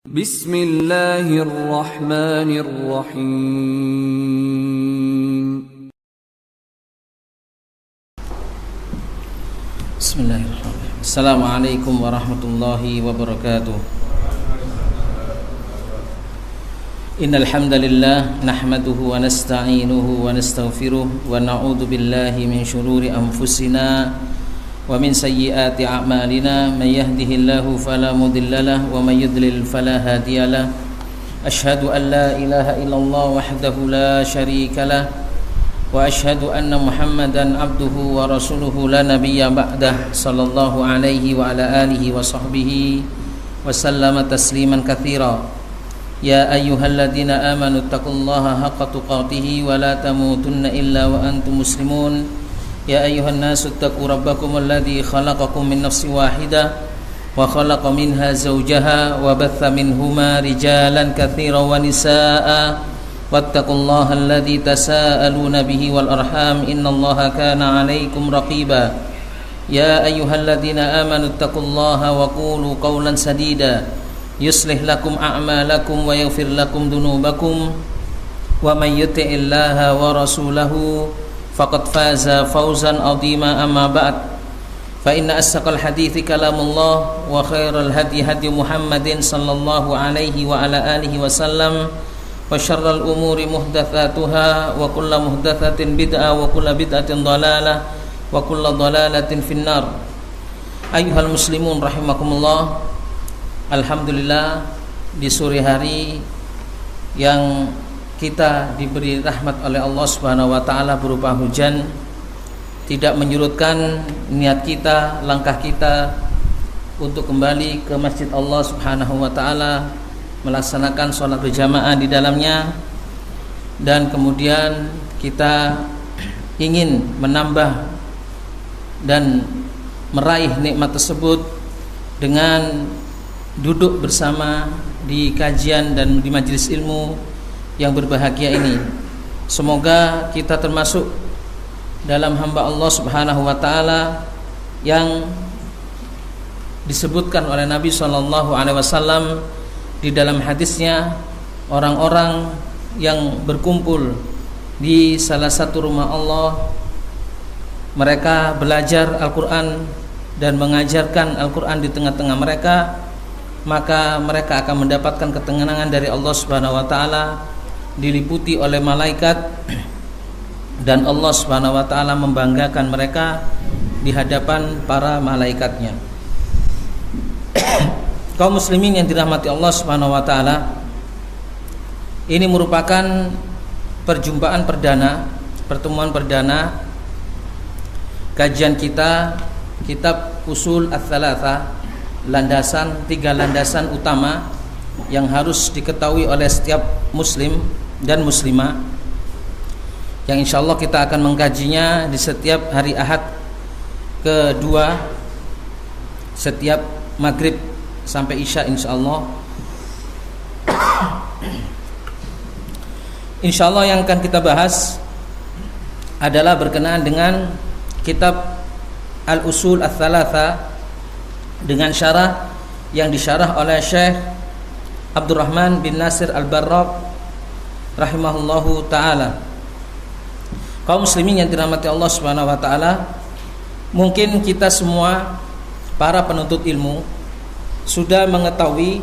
Bismillahirrahmanirrahim. Bismillahirrahmanirrahim. Assalamualaikum warahmatullahi wabarakatuh. Innal hamdalillah nahmaduhu wa nasta'inuhu wa nastaghfiruh wa na'udzu billahi min shururi anfusina wa min sayyiati a'malina may yahdihillahu fala mudhillalah wa may yudlil fala hadiyalah. Asyhadu an la ilaha illallah wahdahu la syarikalah wa asyhadu anna Muhammadan abduhu wa rasuluhu la nabiyya ba'dah sallallahu alaihi wa ala alihi wa sahbihi wa sallama tasliman katsira. Ya ayyuhalladzina amanu taqullaha haqqa tuqatih wa la tamutunna illa wa antum muslimun. Ya ayyuhan nasu taqu rabbakum alladzi khalaqakum min nafsin wahidah wa khalaqa minha zawjaha wa batha minhuma rijalan katsiran wa nisaa'a wattaqullaha alladzi tasaaluna bihi wal arham innallaha kana 'alaikum raqiba. Ya ayyuhalladzina amanu taqullaha wa qulu qawlan sadida yuslih lakum a'malakum wa yaghfir lakum dhunubakum wa may yuti'illaha wa rasulahu faqad faza fawzan 'azima. Amma ba'd, fa inna asdaqal hadithi kalamullah wa khairal hadi hadi Muhammadin sallallahu alaihi wa ala alihi wasallam wa syarral umuri muhdatsatuha wa kullu muhdatsatin bid'ah wa kullu bid'atin dhalalah wa kullu dhalalatin finnar. Ayyuhal muslimun rahimakumullah. Alhamdulillah, di sore hari yang kita diberi rahmat oleh Allah Subhanahu wa taala berupa hujan tidak menyurutkan niat kita, langkah kita untuk kembali ke masjid Allah Subhanahu wa taala, melaksanakan sholat berjamaah di dalamnya, dan kemudian kita ingin menambah dan meraih nikmat tersebut dengan duduk bersama di kajian dan di majelis ilmu yang berbahagia ini. Semoga kita termasuk dalam hamba Allah Subhanahu wa taala yang disebutkan oleh Nabi sallallahu alaihi wasallam di dalam hadisnya, orang-orang yang berkumpul di salah satu rumah Allah, mereka belajar Al-Qur'an dan mengajarkan Al-Qur'an di tengah-tengah mereka, maka mereka akan mendapatkan ketenangan dari Allah Subhanahu wa taala, diliputi oleh malaikat, dan Allah Subhanahu wa taala membanggakan mereka di hadapan para malaikatnya. Kaum muslimin yang dirahmati Allah Subhanahu wa taala, ini merupakan perjumpaan perdana, pertemuan perdana kajian kita kitab Ushul Ats-Tsalatsa, tiga landasan utama yang harus diketahui oleh setiap muslim dan muslimah, yang insyaallah kita akan mengkajinya di setiap hari Ahad kedua setiap maghrib sampai isya insyaallah. Insyaallah yang akan kita bahas adalah berkenaan dengan kitab Al-Ushul Ats-Tsalatsa dengan syarah yang disyarah oleh Syekh Abdurrahman bin Nasir Al-Barraq rahimahullahu taala. Kaum muslimin yang dirahmati Allah Subhanahu wa taala, mungkin kita semua para penuntut ilmu sudah mengetahui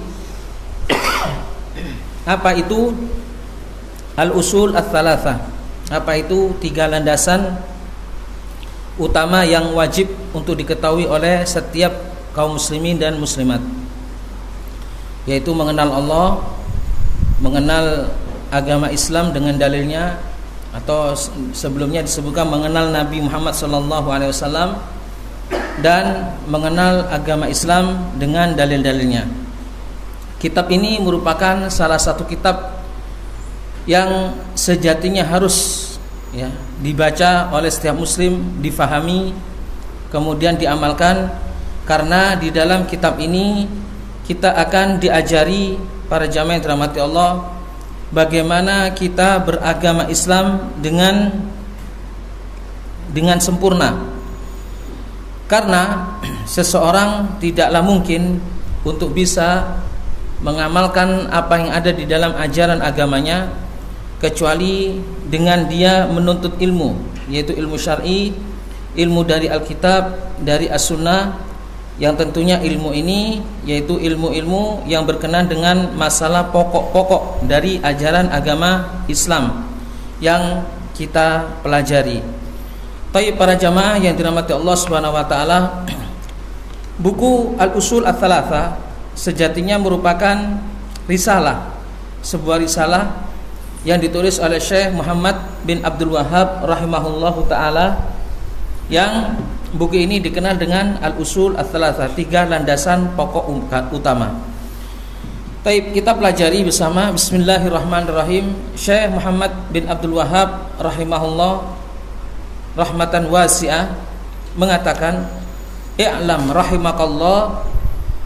apa itu Al-Ushul Ats-Tsalatsa, apa itu tiga landasan utama yang wajib untuk diketahui oleh setiap kaum muslimin dan muslimat, yaitu mengenal Allah, mengenal agama Islam dengan dalilnya, atau sebelumnya disebutkan mengenal Nabi Muhammad SAW, dan mengenal agama Islam dengan dalil-dalilnya. Kitab ini merupakan salah satu kitab yang sejatinya harus dibaca oleh setiap muslim, difahami, kemudian diamalkan, karena di dalam kitab ini kita akan diajari para jamaah yang dirahmati Allah bagaimana kita beragama Islam dengan sempurna. Karena seseorang tidaklah mungkin untuk bisa mengamalkan apa yang ada di dalam ajaran agamanya kecuali dengan dia menuntut ilmu, yaitu ilmu syar'i, ilmu dari Alkitab, dari As-Sunnah, yang tentunya ilmu ini yaitu ilmu-ilmu yang berkenaan dengan masalah pokok-pokok dari ajaran agama Islam yang kita pelajari. Baik para jamaah yang dirahmati Allah Subhanahu wa taala, buku Al-Usul Ats-Tsalatsa sejatinya merupakan risalah, sebuah risalah yang ditulis oleh Syekh Muhammad bin Abdul Wahhab rahimahullahu taala, yang buku ini dikenal dengan Al-Usul Ats-Tsalatsa, 3 landasan pokok utama. Baik, kita pelajari bersama. Bismillahirrahmanirrahim. Syekh Muhammad bin Abdul Wahhab rahimahullah rahmatan wasi'ah mengatakan, "I'lam rahimakallah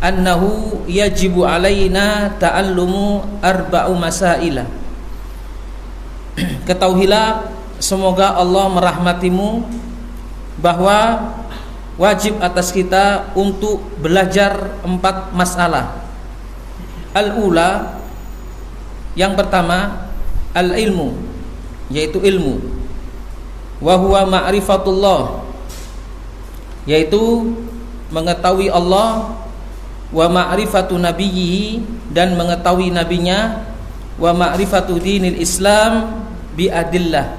annahu yajibu alaina ta'allumu arba'u masailah." Ketahuilah, semoga Allah merahmatimu, bahwa wajib atas kita untuk belajar 4 masalah. Al-ula, yang pertama, al-ilmu, yaitu ilmu. Wa huwa ma'rifatullah, yaitu mengetahui Allah. Wa ma'rifatu nabiyhi, dan mengetahui nabinya. Wa ma'rifatu dinil Islam bi adillah,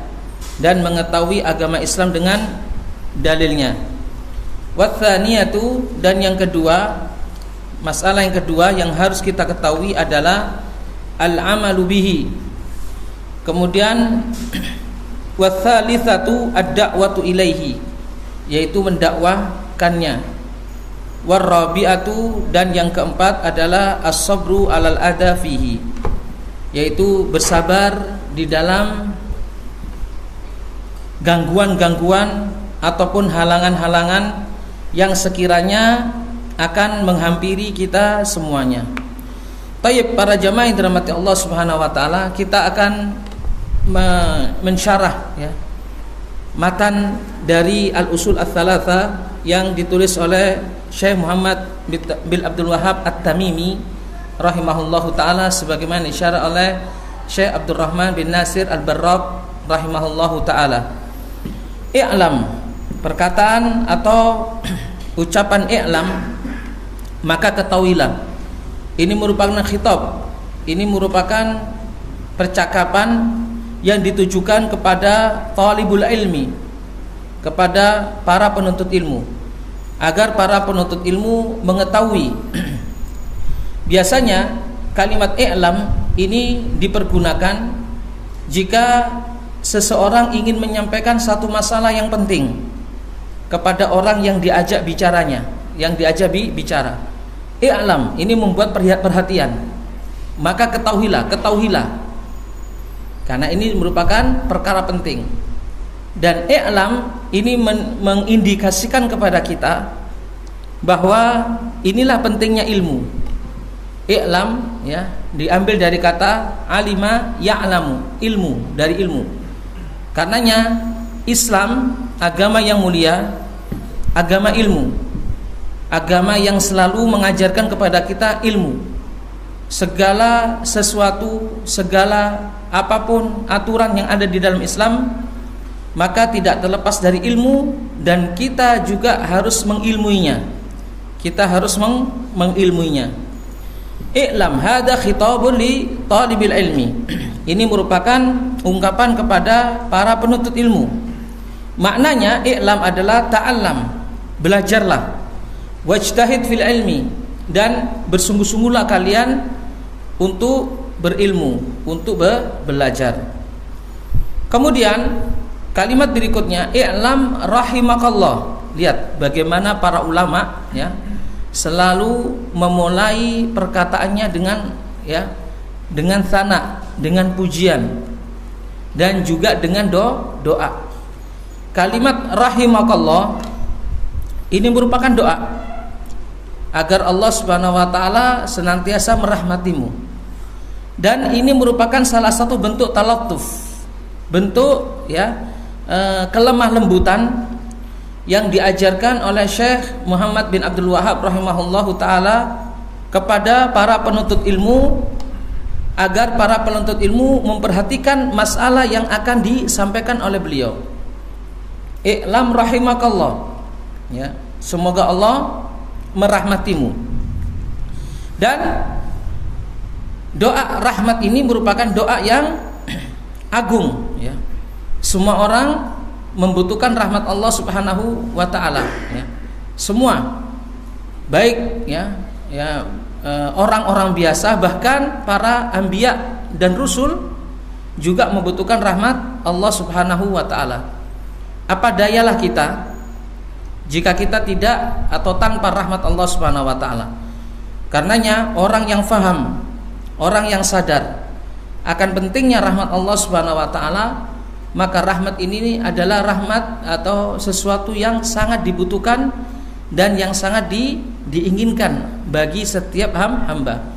dan mengetahui agama Islam dengan dalilnya. Wa tsaniyatu, dan yang kedua, masalah yang kedua yang harus kita ketahui adalah al-amalu bihi. Kemudian wa tsalitsatu ad-da'watu ilaihi, yaitu mendakwahkannya. Wa rabi'atu, dan yang keempat adalah as-sabru 'alal adha fihi, yaitu bersabar di dalam gangguan-gangguan ataupun halangan-halangan yang sekiranya akan menghampiri kita semuanya. Baik para jamaah yang dirahmati Allah Subhanahu wa taala, kita akan mensyarah ya matan dari Al-Usul Ats-Tsalatsa yang ditulis oleh Syekh Muhammad bin Abdul Wahhab At-Tamimi rahimahullahu taala, sebagaimana disyarah oleh Syekh Abdurrahman bin Nasir Al-Barraq rahimahullahu taala. I'lam, perkataan atau ucapan i'lam, maka ketahuilah. Ini merupakan khitab, ini merupakan percakapan yang ditujukan kepada talibul ilmi, kepada para penuntut ilmu, agar para penuntut ilmu mengetahui. Biasanya kalimat i'lam ini dipergunakan jika seseorang ingin menyampaikan satu masalah yang penting kepada orang yang diajak bicaranya, yang diajak bicara. I'lam ini membuat perhatian, maka ketahuilah, karena ini merupakan perkara penting. Dan i'lam ini mengindikasikan kepada kita bahwa inilah pentingnya ilmu. I'lam ya diambil dari kata alima ya'lamu, ilmu, dari ilmu. Karenanya Islam, agama yang mulia, agama ilmu, agama yang selalu mengajarkan kepada kita ilmu. Segala sesuatu, segala apapun aturan yang ada di dalam Islam, maka tidak terlepas dari ilmu, dan kita juga harus mengilmuinya. Kita harus mengilmuinya. I'lam hadza khitabun li talibil ilmi. Ini merupakan ungkapan kepada para penuntut ilmu. Maknanya i'lam adalah ta'allam, belajarlah. Wajtahid fil ilmi, dan bersungguh-sungguhlah kalian untuk berilmu, untuk belajar. Kemudian kalimat berikutnya, i'lam rahimakallah. Lihat bagaimana para ulama ya selalu memulai perkataannya dengan ya dengan sana, dengan pujian, dan juga dengan doa. Kalimat rahimakallah ini merupakan doa agar Allah Subhanahu wa taala senantiasa merahmatimu. Dan ini merupakan salah satu bentuk talattuf, bentuk ya kelemah lembutan yang diajarkan oleh Syekh Muhammad bin Abdul Wahhab rahimahullahu taala kepada para penuntut ilmu agar para penuntut ilmu memperhatikan masalah yang akan disampaikan oleh beliau. I'lam rahimakallah, ya, semoga Allah merahmatimu. Dan doa rahmat ini merupakan doa yang agung, ya. Semua orang membutuhkan rahmat Allah Subhanahu wa taala, ya. Semua, baik orang-orang biasa, bahkan para anbiya dan rusul juga membutuhkan rahmat Allah Subhanahu wa taala. Apa dayalah kita jika kita tidak atau tanpa rahmat Allah Subhanahu wa taala. Karenanya orang yang faham, orang yang sadar akan pentingnya rahmat Allah Subhanahu wa taala, maka rahmat ini adalah rahmat atau sesuatu yang sangat dibutuhkan dan yang sangat diinginkan bagi setiap hamba.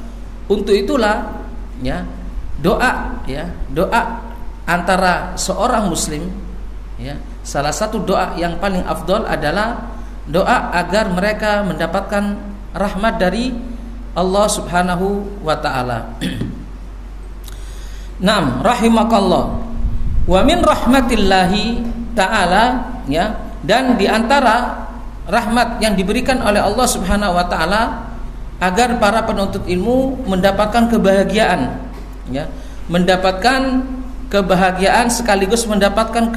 Untuk itulah, ya, doa antara seorang muslim, ya, salah satu doa yang paling afdol adalah doa agar mereka mendapatkan rahmat dari Allah Subhanahu wa taala. Naam, rahimakallah. Wa min rahmatillahi ta'ala, ya, dan di antara rahmat yang diberikan oleh Allah Subhanahu wa taala agar para penuntut ilmu mendapatkan kebahagiaan, ya, mendapatkan kebahagiaan sekaligus mendapatkan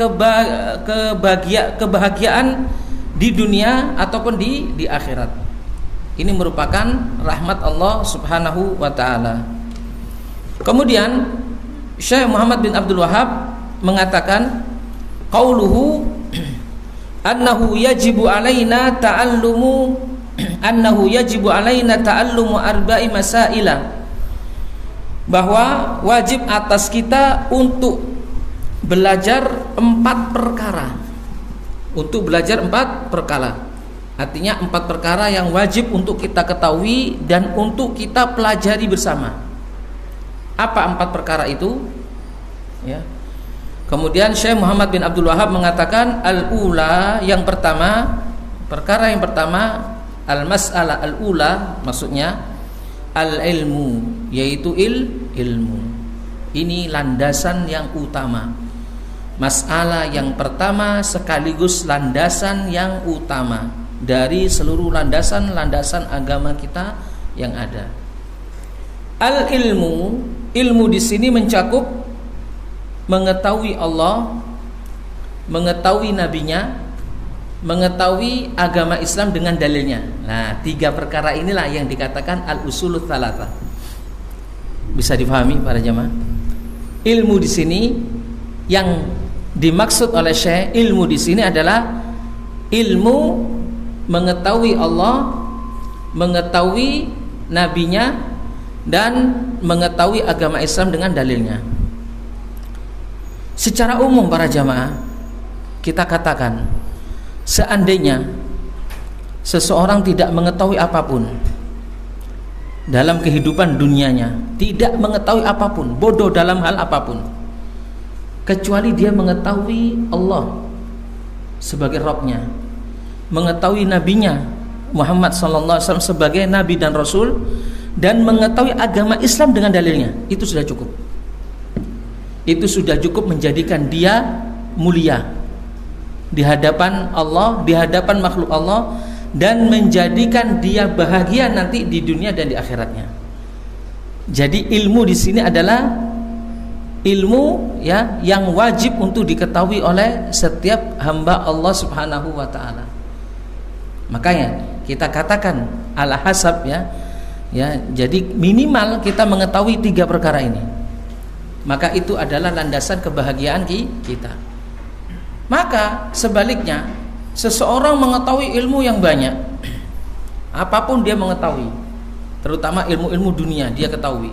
kebahagiaan di dunia ataupun di akhirat. Ini merupakan rahmat Allah Subhanahu wa taala. Kemudian Syekh Muhammad bin Abdul Wahhab mengatakan qauluhu annahu yajibu alaina ta'allumu arba'i masaila, bahwa wajib atas kita untuk belajar 4 perkara. Untuk belajar 4 perkara. Artinya 4 perkara yang wajib untuk kita ketahui dan untuk kita pelajari bersama. Apa 4 perkara itu? Ya. Kemudian Syekh Muhammad bin Abdul Wahhab mengatakan al-ula, yang pertama, perkara yang pertama, al-mas'alah al-ula, maksudnya al-ilmu, yaitu ilmu. Ini landasan yang utama. Masalah yang pertama sekaligus landasan yang utama dari seluruh landasan agama kita yang ada. Al-ilmu, ilmu di sini mencakup mengetahui Allah, mengetahui nabinya, mengetahui agama Islam dengan dalilnya. Nah, 3 perkara inilah yang dikatakan al-usulul tsalatsa. Bisa difahami para jamaah? Ilmu di sini yang dimaksud oleh Syekh, ilmu di sini adalah ilmu mengetahui Allah, mengetahui nabinya, dan mengetahui agama Islam dengan dalilnya. Secara umum para jamaah, kita katakan seandainya seseorang tidak mengetahui apapun dalam kehidupan dunianya, tidak mengetahui apapun, bodoh dalam hal apapun, kecuali dia mengetahui Allah sebagai Rabbnya, mengetahui nabinya Muhammad SAW sebagai nabi dan rasul, dan mengetahui agama Islam dengan dalilnya, itu sudah cukup. Itu sudah cukup menjadikan dia mulia di hadapan Allah, di hadapan makhluk Allah, dan menjadikan dia bahagia nanti di dunia dan di akhiratnya. Jadi ilmu di sini adalah ilmu, ya, yang wajib untuk diketahui oleh setiap hamba Allah Subhanahu wa taala. Makanya kita katakan ala hasab, ya, jadi minimal kita mengetahui 3 perkara ini. Maka itu adalah landasan kebahagiaan kita. Maka sebaliknya, seseorang mengetahui ilmu yang banyak, apapun dia mengetahui, terutama ilmu-ilmu dunia dia ketahui,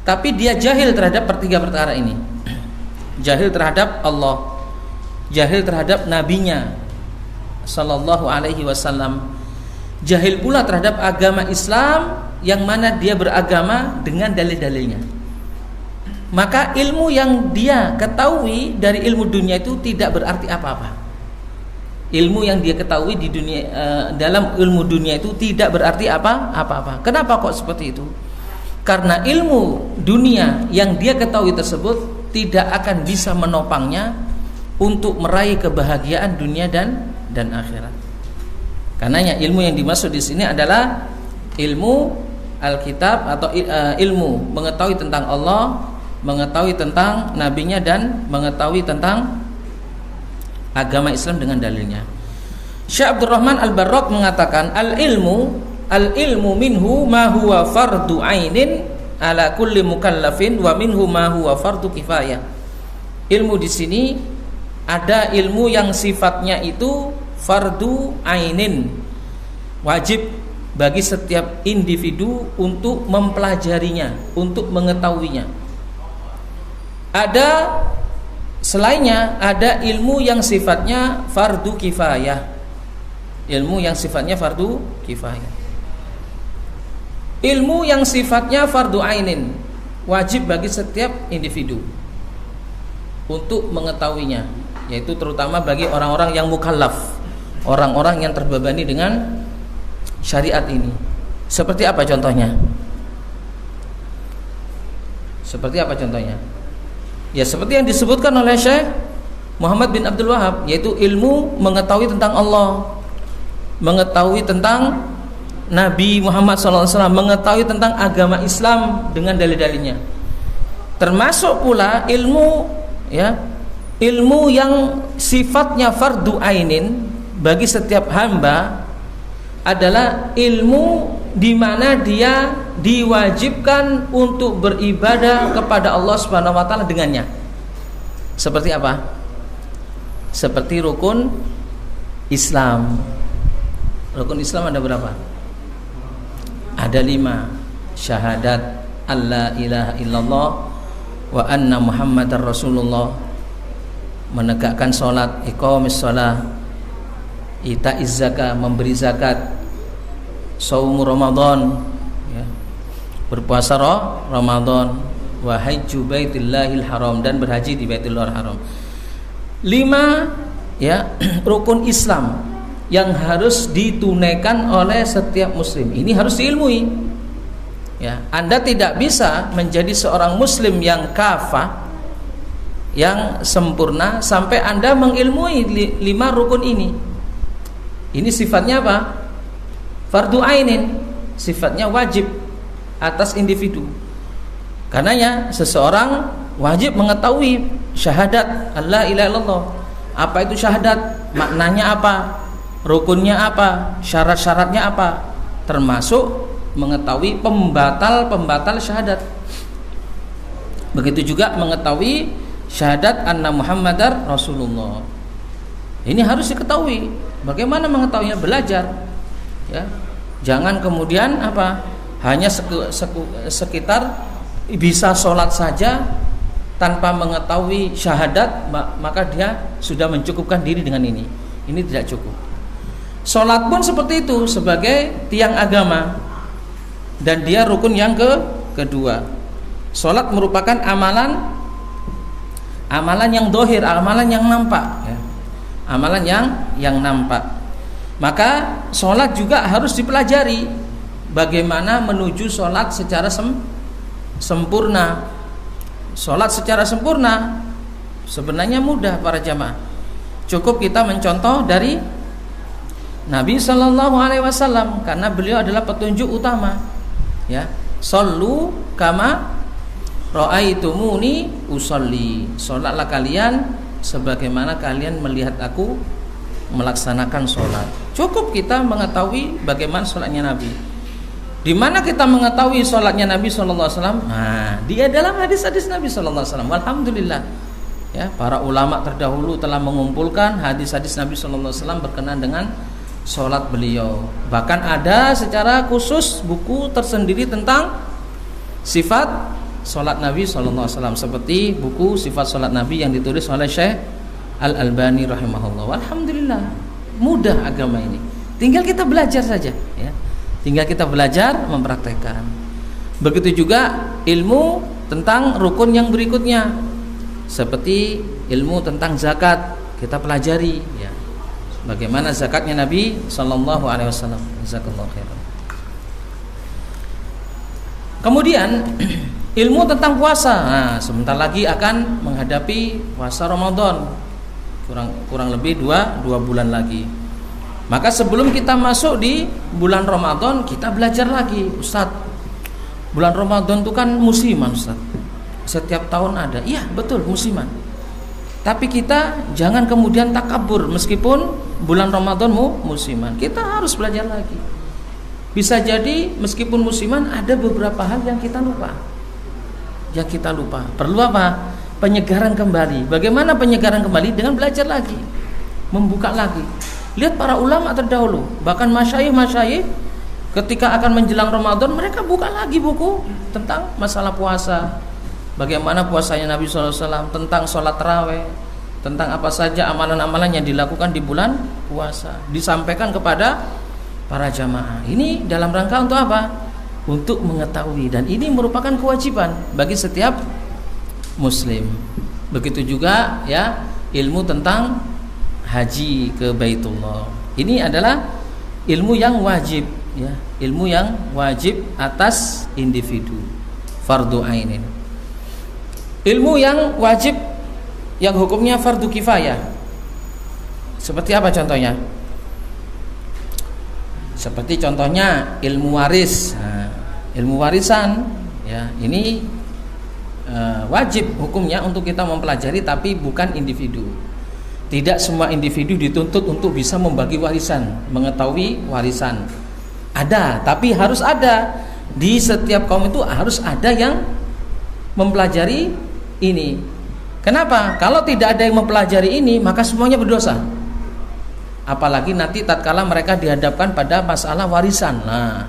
tapi dia jahil terhadap 3 perkara ini. Jahil terhadap Allah, jahil terhadap nabinya sallallahu alaihi wasallam, jahil pula terhadap agama Islam yang mana dia beragama dengan dalil-dalilnya. Maka ilmu yang dia ketahui dari ilmu dunia itu tidak berarti apa-apa. ilmu yang dia ketahui di dunia, dalam ilmu dunia itu tidak berarti apa-apa. Kenapa kok seperti itu? Karena ilmu dunia yang dia ketahui tersebut tidak akan bisa menopangnya untuk meraih kebahagiaan dunia dan akhirat. Karenanya ilmu yang dimaksud di sini adalah ilmu Alkitab atau ilmu mengetahui tentang Allah, mengetahui tentang nabinya, dan mengetahui tentang agama Islam dengan dalilnya. Syekh Abdurrahman Al-Barraq mengatakan al-ilmu minhu ma huwa fardu ainin ala kulli mukallafin wa minhu ma huwa fardu kifayah. Ilmu di sini ada ilmu yang sifatnya itu fardu ainin, wajib bagi setiap individu untuk mempelajarinya, untuk mengetahuinya. Ada selainnya, ada ilmu yang sifatnya fardu kifayah. Ilmu yang sifatnya fardu kifayah. Ilmu yang sifatnya fardu ainin, wajib bagi setiap individu untuk mengetahuinya, yaitu terutama bagi orang-orang yang mukallaf, orang-orang yang terbebani dengan syariat ini. Seperti apa contohnya? Seperti apa contohnya? Ya seperti yang disebutkan oleh Syekh Muhammad bin Abdul Wahab, yaitu ilmu mengetahui tentang Allah, mengetahui tentang Nabi Muhammad SAW, mengetahui tentang agama Islam dengan dalil-dalilnya. Termasuk pula ilmu, ya, ilmu yang sifatnya fardu ainin bagi setiap hamba adalah ilmu di mana dia diwajibkan untuk beribadah kepada Allah Subhanahu wa taala dengannya. Seperti apa? Seperti rukun Islam. Rukun Islam ada berapa? Ada 5. Syahadat alla ilaha illallah wa anna muhammadar rasulullah, menegakkan salat, iqamis shalah, ita'iz zakah, memberi zakat, saum Ramadan, ya, berpuasa Ramadan, wa hajju baitillahil haram, dan berhaji di Baitullahil Haram. 5, ya, rukun Islam yang harus ditunaikan oleh setiap muslim. Ini harus diilmui. Ya, Anda tidak bisa menjadi seorang muslim yang kafah, yang sempurna sampai Anda mengilmui 5 rukun ini. Ini sifatnya apa? Fardu ainin, sifatnya wajib atas individu. Karenanya seseorang wajib mengetahui syahadat alla ilaha illallah. Apa itu syahadat? Maknanya apa? Rukunnya apa? Syarat-syaratnya apa? Termasuk mengetahui pembatal syahadat. Begitu juga mengetahui syahadat anna Muhammadar Rasulullah. Ini harus diketahui. Bagaimana mengetahuinya? Belajar. Ya. Jangan kemudian apa? Hanya sekitar bisa sholat saja tanpa mengetahui syahadat, maka dia sudah mencukupkan diri dengan ini. Ini tidak cukup. Sholat pun seperti itu sebagai tiang agama, dan dia rukun yang kedua. Sholat merupakan amalan yang dohir, amalan yang nampak, ya. Amalan yang nampak. Maka sholat juga harus dipelajari. Bagaimana menuju sholat secara sempurna. Sholat secara sempurna sebenarnya mudah para jamaah. Cukup kita mencontoh dari Nabi Shallallahu Alaihi Wasallam, karena beliau adalah petunjuk utama. Ya, shollu kama ra'aitumuni usolli. Sholatlah kalian sebagaimana kalian melihat aku melaksanakan sholat. Cukup kita mengetahui bagaimana sholatnya Nabi. Di mana kita mengetahui sholatnya Nabi Sallallahu Alaihi Wasallam? Nah, dia dalam hadis-hadis Nabi Sallallahu Alaihi Wasallam. Alhamdulillah, ya, para ulama terdahulu telah mengumpulkan hadis-hadis Nabi Sallallahu Alaihi Wasallam berkenaan dengan sholat beliau. Bahkan ada secara khusus buku tersendiri tentang sifat sholat Nabi Sallallahu Alaihi Wasallam, seperti buku sifat sholat Nabi yang ditulis oleh Syekh Al-Albani rahimahullah. Alhamdulillah, mudah agama ini. Tinggal kita belajar saja, ya. Tinggal kita belajar mempraktekkan. Begitu juga ilmu tentang rukun yang berikutnya, seperti ilmu tentang zakat, kita pelajari, ya. Bagaimana zakatnya Nabi sallallahu alaihi wasallam. Jazakallahu khairan. Kemudian ilmu tentang puasa. Nah, sebentar lagi akan menghadapi puasa Ramadan. Kurang lebih 2 bulan lagi. Maka sebelum kita masuk di bulan Ramadan, kita belajar lagi, Ustaz. Bulan Ramadan itu kan musiman, Ustaz. Setiap tahun ada. Iya, betul, musiman. Tapi kita jangan kemudian takabur meskipun bulan Ramadan musiman. Kita harus belajar lagi. Bisa jadi meskipun musiman ada beberapa hal yang kita lupa. Perlu apa? Penyegaran kembali. Bagaimana penyegaran kembali? Dengan belajar lagi, membuka lagi. Lihat para ulama terdahulu, bahkan masyayikh ketika akan menjelang Ramadan, mereka buka lagi buku tentang masalah puasa. Bagaimana puasanya Nabi SAW, tentang sholat tarawih, tentang apa saja amalan-amalan yang dilakukan di bulan puasa, disampaikan kepada para jamaah. Ini dalam rangka untuk apa? Untuk mengetahui, dan ini merupakan kewajiban bagi setiap muslim. Begitu juga ya ilmu tentang haji ke Baitullah. Ini adalah ilmu yang wajib ya, ilmu yang wajib atas individu, fardu ainin. Ilmu yang wajib yang hukumnya fardu kifayah. Seperti apa contohnya? Seperti contohnya ilmu waris. Nah, ilmu warisan ya, ini wajib hukumnya untuk kita mempelajari, tapi bukan individu. Tidak semua individu dituntut untuk bisa membagi warisan, mengetahui warisan. Ada, tapi harus ada. Di setiap kaum itu harus ada yang mempelajari ini. Kenapa? Kalau tidak ada yang mempelajari ini, maka semuanya berdosa. Apalagi nanti tatkala mereka dihadapkan pada masalah warisan. Nah,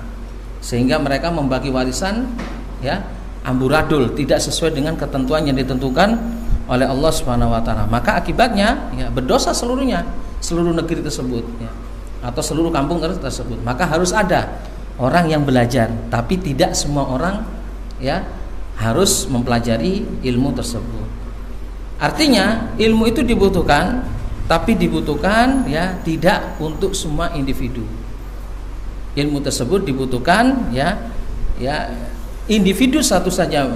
sehingga mereka membagi warisan ya amburadul, tidak sesuai dengan ketentuan yang ditentukan oleh Allah Subhanahu wa taala. Maka akibatnya ya berdosa seluruhnya, seluruh negeri tersebut ya, atau seluruh kampung tersebut. Maka harus ada orang yang belajar, tapi tidak semua orang ya harus mempelajari ilmu tersebut. Artinya ilmu itu dibutuhkan, tapi dibutuhkan ya tidak untuk semua individu. Ilmu tersebut dibutuhkan ya individu satu saja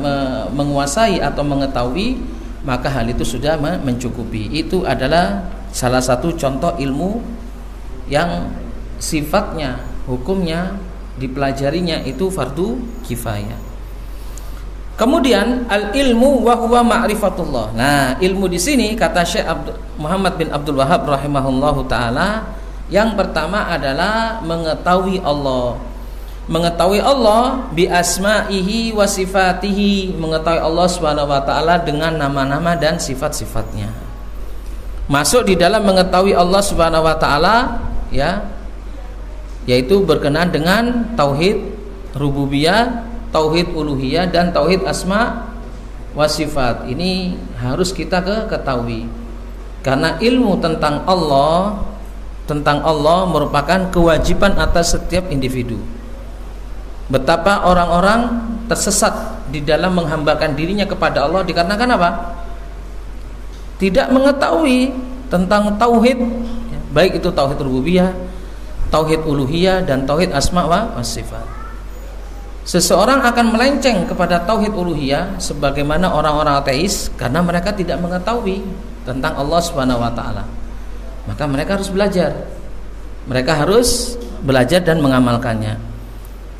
menguasai atau mengetahui, maka hal itu sudah mencukupi. Itu adalah salah satu contoh ilmu yang sifatnya, hukumnya dipelajarinya itu fardu kifayah. Kemudian al ilmu wa huwa ma'rifatullah. Nah, ilmu di sini kata Syekh Muhammad bin Abdul Wahhab rahimahullahu taala, yang pertama adalah mengetahui Allah. Mengetahui Allah bi asma'ihi wa sifatihi, mengetahui Allah Subhanahu wa taala dengan nama-nama dan sifat-sifatnya. Masuk di dalam mengetahui Allah Subhanahu wa taala ya, yaitu berkenaan dengan tauhid rububiyah, tauhid uluhiyah, dan tauhid asma wa sifat. Ini harus kita ketahui. Karena ilmu tentang Allah merupakan kewajiban atas setiap individu. Betapa orang-orang tersesat di dalam menghambakan dirinya kepada Allah dikarenakan apa? Tidak mengetahui tentang tauhid, baik itu tauhid rububiyah, tauhid uluhiyah, dan tauhid asma wa sifat. Seseorang akan melenceng kepada tauhid uluhiyah sebagaimana orang-orang ateis karena mereka tidak mengetahui tentang Allah Subhanahu wa taala. Maka mereka harus belajar. Mereka harus belajar dan mengamalkannya.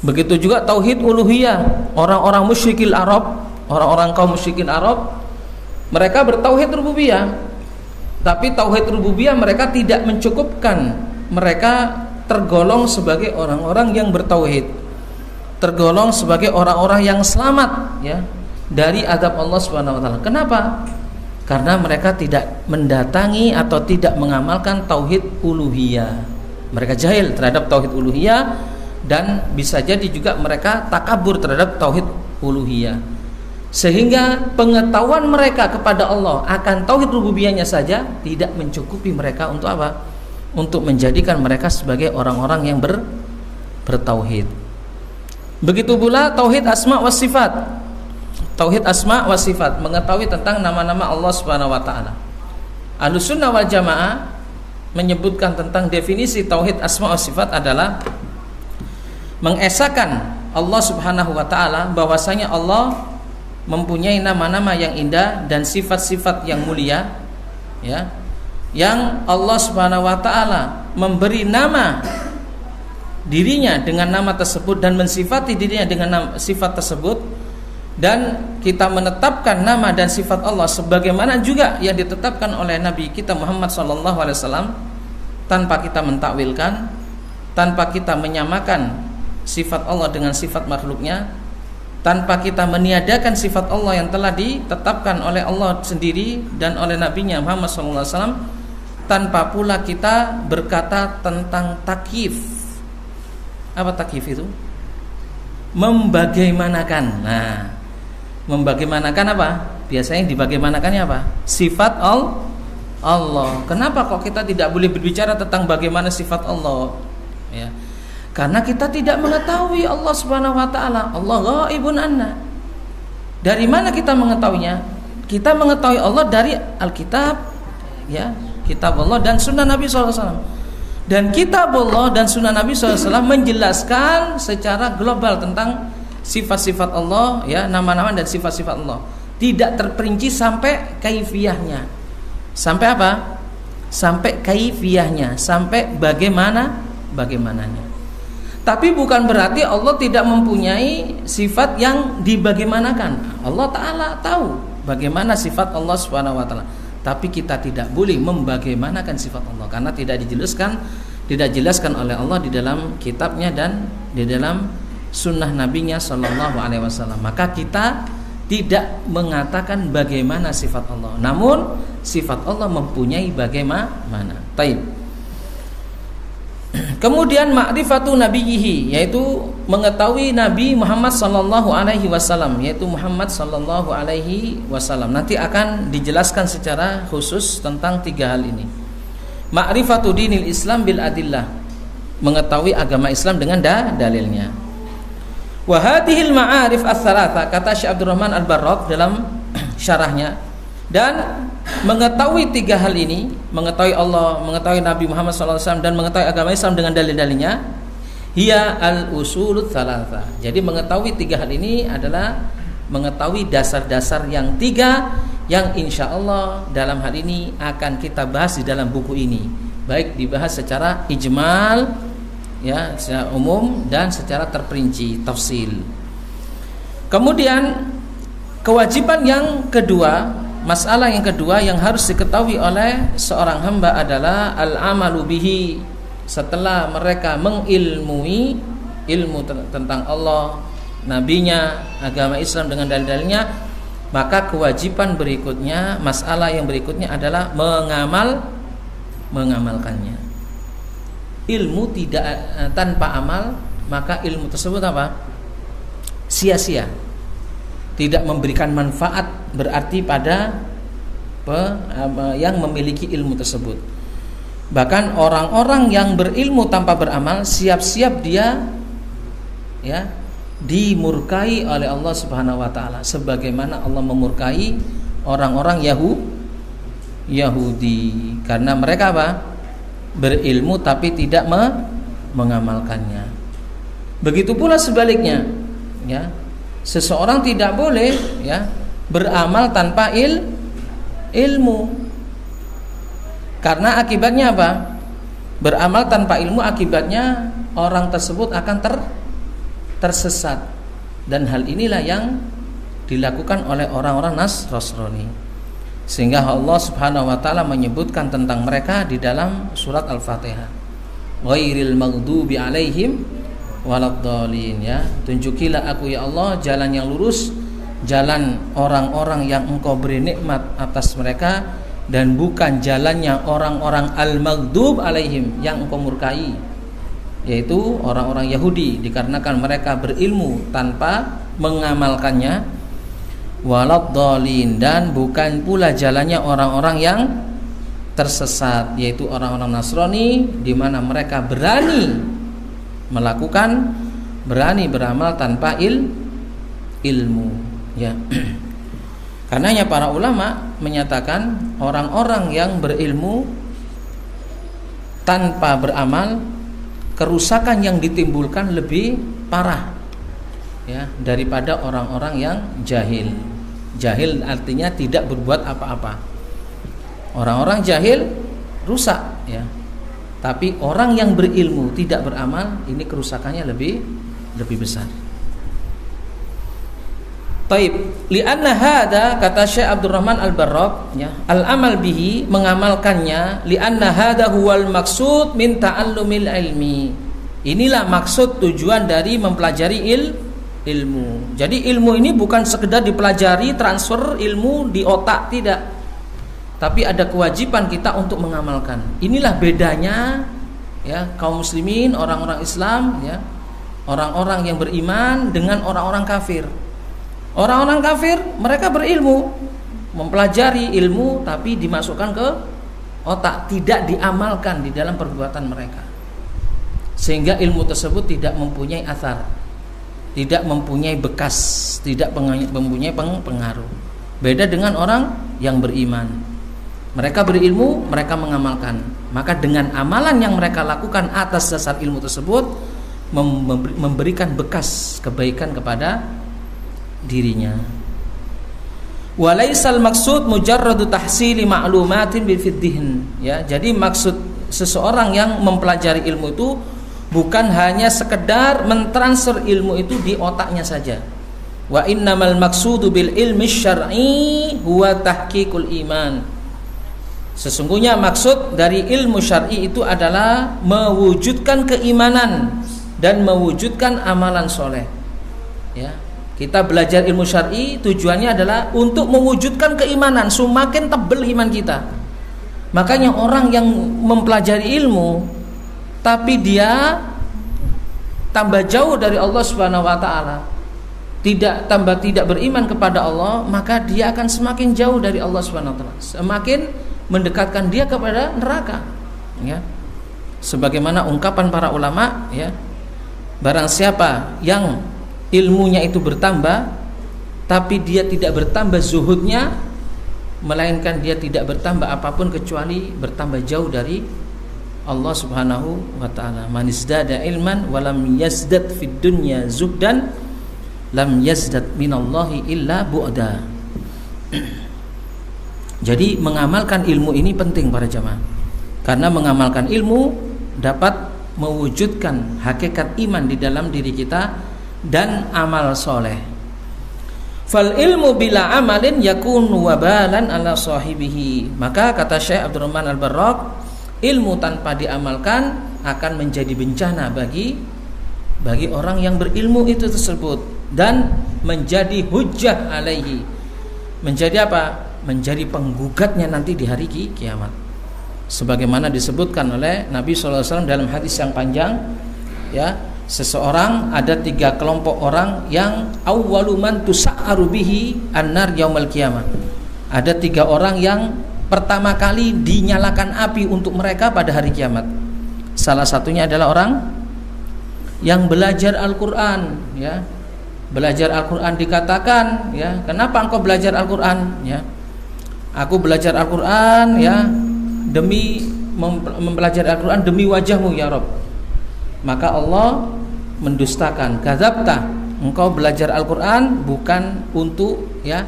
Begitu juga tauhid uluhiyah. Orang-orang musyrikin Arab, orang-orang kaum musyrikin Arab, mereka bertauhid rububiyah. Tapi tauhid rububiyah mereka tidak mencukupkan. Mereka tergolong sebagai orang-orang yang bertauhid, tergolong sebagai orang-orang yang selamat ya dari azab Allah Subhanahu wa taala. Kenapa? Karena mereka tidak mendatangi atau tidak mengamalkan tauhid uluhiyah. Mereka jahil terhadap tauhid uluhiyah, dan bisa jadi juga mereka takabur terhadap tauhid uluhiyah, sehingga pengetahuan mereka kepada Allah akan tauhid rububiyahnya saja tidak mencukupi mereka untuk apa? Untuk menjadikan mereka sebagai orang-orang yang bertauhid. Begitu pula tauhid asma wa sifat. Tauhid asma wa sifat, mengetahui tentang nama-nama Allah Subhanahu wa taala. Ahlussunnah wal Jamaah menyebutkan tentang definisi tauhid asma wa sifat adalah mengesahkan Allah Subhanahu wa taala bahwasanya Allah mempunyai nama-nama yang indah dan sifat-sifat yang mulia, ya, yang Allah Subhanahu wa taala memberi nama dirinya dengan nama tersebut dan mensifati dirinya dengan sifat tersebut, dan kita menetapkan nama dan sifat Allah sebagaimana juga yang ditetapkan oleh Nabi kita Muhammad SAW, tanpa kita mentakwilkan, tanpa kita menyamakan sifat Allah dengan sifat makhluknya, tanpa kita meniadakan sifat Allah yang telah ditetapkan oleh Allah sendiri dan oleh Nabi-Nya Muhammad SAW, tanpa pula kita berkata tentang takyif. Apa takyif itu? Membagaimanakan. Nah, membagaimanakan apa? Biasanya dibagaimanakannya apa? Sifat Allah. Kenapa kok kita tidak boleh berbicara tentang bagaimana sifat Allah? Ya. Karena kita tidak mengetahui Allah Subhanahu wa taala. Allah ghaibun anna. Dari mana kita mengetahuinya? Kita mengetahui Allah dari Alkitab, ya, kitab Allah dan sunnah Nabi SAW. Dan kitab Allah dan sunnah Nabi SAW menjelaskan secara global tentang sifat-sifat Allah, ya, nama-nama dan sifat-sifat Allah. Tidak terperinci sampai kaifiyahnya. Sampai apa? Sampai kaifiyahnya, sampai bagaimananya. Tapi bukan berarti Allah tidak mempunyai sifat yang dibagaimanakan. Allah Ta'ala tahu bagaimana sifat Allah Subhanahu wa taala. Tapi kita tidak boleh membagaimanakan sifat Allah karena tidak dijelaskan oleh Allah di dalam kitabnya dan di dalam sunnah nabinya sallallahu alaihi wasallam. Maka kita tidak mengatakan bagaimana sifat Allah, namun sifat Allah mempunyai bagaimana. Taib. Kemudian ma'rifatu nabiyhi, yaitu mengetahui Nabi Muhammad sallallahu alaihi wasallam, yaitu Muhammad sallallahu alaihi wasallam. Nanti akan dijelaskan secara khusus tentang tiga hal ini. Ma'rifatu dinil Islam bil adillah, mengetahui agama Islam dengan dalilnya. Wa hadhil ma'arif ats-tsalatsa, kata Syekh Abdurrahman Al-Barraq dalam syarahnya, dan mengetahui tiga hal ini, mengetahui Allah, mengetahui Nabi Muhammad SAW, dan mengetahui agama Islam dengan dalil-dalilnya, hiya al-usulut tsalatsa. Jadi mengetahui tiga hal ini adalah mengetahui dasar-dasar yang tiga, yang insya Allah dalam hal ini akan kita bahas di dalam buku ini, baik dibahas secara ijmal, ya, secara umum, dan secara terperinci, tafsil. Kemudian kewajiban yang kedua, masalah yang kedua yang harus diketahui oleh seorang hamba adalah al-amalu bihi. Setelah mereka mengilmui ilmu tentang Allah, nabinya, agama Islam dengan dalil-dalilnya, maka kewajiban berikutnya, masalah yang berikutnya adalah mengamalkannya. Ilmu tidak tanpa amal, maka ilmu tersebut apa? Sia-sia. Tidak memberikan manfaat berarti pada yang memiliki ilmu tersebut. Bahkan orang-orang yang berilmu tanpa beramal, siap-siap dia, ya, dimurkai oleh Allah Subhanahu wa taala, sebagaimana Allah memurkai orang-orang Yahudi karena mereka apa? Berilmu tapi tidak mengamalkannya. Begitu pula sebaliknya, ya. Seseorang tidak boleh, ya, beramal tanpa ilmu. Karena akibatnya apa? Beramal tanpa ilmu akibatnya orang tersebut akan tersesat. Dan hal inilah yang dilakukan oleh orang-orang Nasrani. Sehingga Allah Subhanahu wa taala menyebutkan tentang mereka di dalam surat Al-Fatihah. Ghairil maghdubi alaihim waladdallin, ya. Tunjukilah aku ya Allah jalan yang lurus, jalan orang-orang yang engkau beri nikmat atas mereka, dan bukan jalannya orang-orang al-maghdub alaihim yang engkau murkai, yaitu orang-orang Yahudi, dikarenakan mereka berilmu tanpa mengamalkannya. Waladdallin, dan bukan pula jalannya orang-orang yang tersesat, yaitu orang-orang Nasrani, di mana mereka berani melakukan, berani beramal tanpa ilmu, ya. Karenanya para ulama menyatakan orang-orang yang berilmu tanpa beramal, kerusakan yang ditimbulkan lebih parah ya daripada orang-orang yang jahil. Jahil artinya tidak berbuat apa-apa. Orang-orang jahil rusak ya. Tapi orang yang berilmu tidak beramal, ini kerusakannya lebih besar. Taib, li'anna hada, kata Syekh Abdurrahman Al-Barraq ya, al-amal bihi, mengamalkannya, li'anna hada huwal maksud min ta'allumil ilmi. Inilah maksud tujuan dari mempelajari ilmu. Jadi ilmu ini bukan sekedar dipelajari, transfer ilmu di otak, tidak. Tapi ada kewajiban kita untuk mengamalkan. Inilah bedanya ya kaum muslimin, orang-orang Islam ya, orang-orang yang beriman dengan orang-orang kafir. Orang-orang kafir mereka berilmu, mempelajari ilmu tapi dimasukkan ke otak, tidak diamalkan di dalam perbuatan mereka. Sehingga ilmu tersebut tidak mempunyai athar, tidak mempunyai bekas, tidak mempunyai pengaruh. Beda dengan orang yang beriman. Mereka berilmu, mereka mengamalkan. Maka dengan amalan yang mereka lakukan atas dasar ilmu tersebut memberikan bekas kebaikan kepada dirinya. Walaisal maksud mujarradu tahsili ma'lumatin bil fiddhin ya. Jadi maksud seseorang yang mempelajari ilmu itu bukan hanya sekedar mentransfer ilmu itu di otaknya saja. Wa innamal maqsudu bil ilmi syar'i huwa tahqiqul iman. Sesungguhnya maksud dari ilmu syar'i itu adalah mewujudkan keimanan dan mewujudkan amalan soleh. Ya, kita belajar ilmu syar'i tujuannya adalah untuk mewujudkan keimanan, semakin tebal iman kita. Makanya orang yang mempelajari ilmu tapi dia tambah jauh dari Allah Subhanahu wa taala, tidak beriman kepada Allah, maka dia akan semakin jauh dari Allah Subhanahu wa taala, semakin mendekatkan dia kepada neraka ya. Sebagaimana ungkapan para ulama ya, barang siapa yang ilmunya itu bertambah tapi dia tidak bertambah zuhudnya, melainkan dia tidak bertambah apapun kecuali bertambah jauh dari Allah Subhanahu wa taala. Man izdada ilman wa lam yazdad fid dunya zuhdan lam yazdad minallahi illa bu'da. Jadi mengamalkan ilmu ini penting para jamaah, karena mengamalkan ilmu dapat mewujudkan hakikat iman di dalam diri kita dan amal soleh. Fal ilmu bila amalin yakunu wabalan ala sahibihi. Maka kata Syekh Abdurrahman Al-Barraq, ilmu tanpa diamalkan akan menjadi bencana bagi orang yang berilmu itu tersebut dan menjadi hujjah alaihi. Menjadi apa? Menjadi penggugatnya nanti di hari kiamat. Sebagaimana disebutkan oleh Nabi SAW dalam hadis yang panjang ya, seseorang, ada 3 kelompok orang yang awwalu man tusa'aru bihi annar yaumal qiyamah. Ada 3 orang yang pertama kali dinyalakan api untuk mereka pada hari kiamat. Salah satunya adalah orang yang belajar Al-Qur'an ya. Belajar Al-Qur'an dikatakan ya, kenapa engkau belajar Al-Qur'an ya? Aku belajar Al-Qur'an ya demi mempelajari Al-Qur'an demi wajahmu ya Rabb. Maka Allah mendustakan, kadzabta, engkau belajar Al-Qur'an bukan untuk ya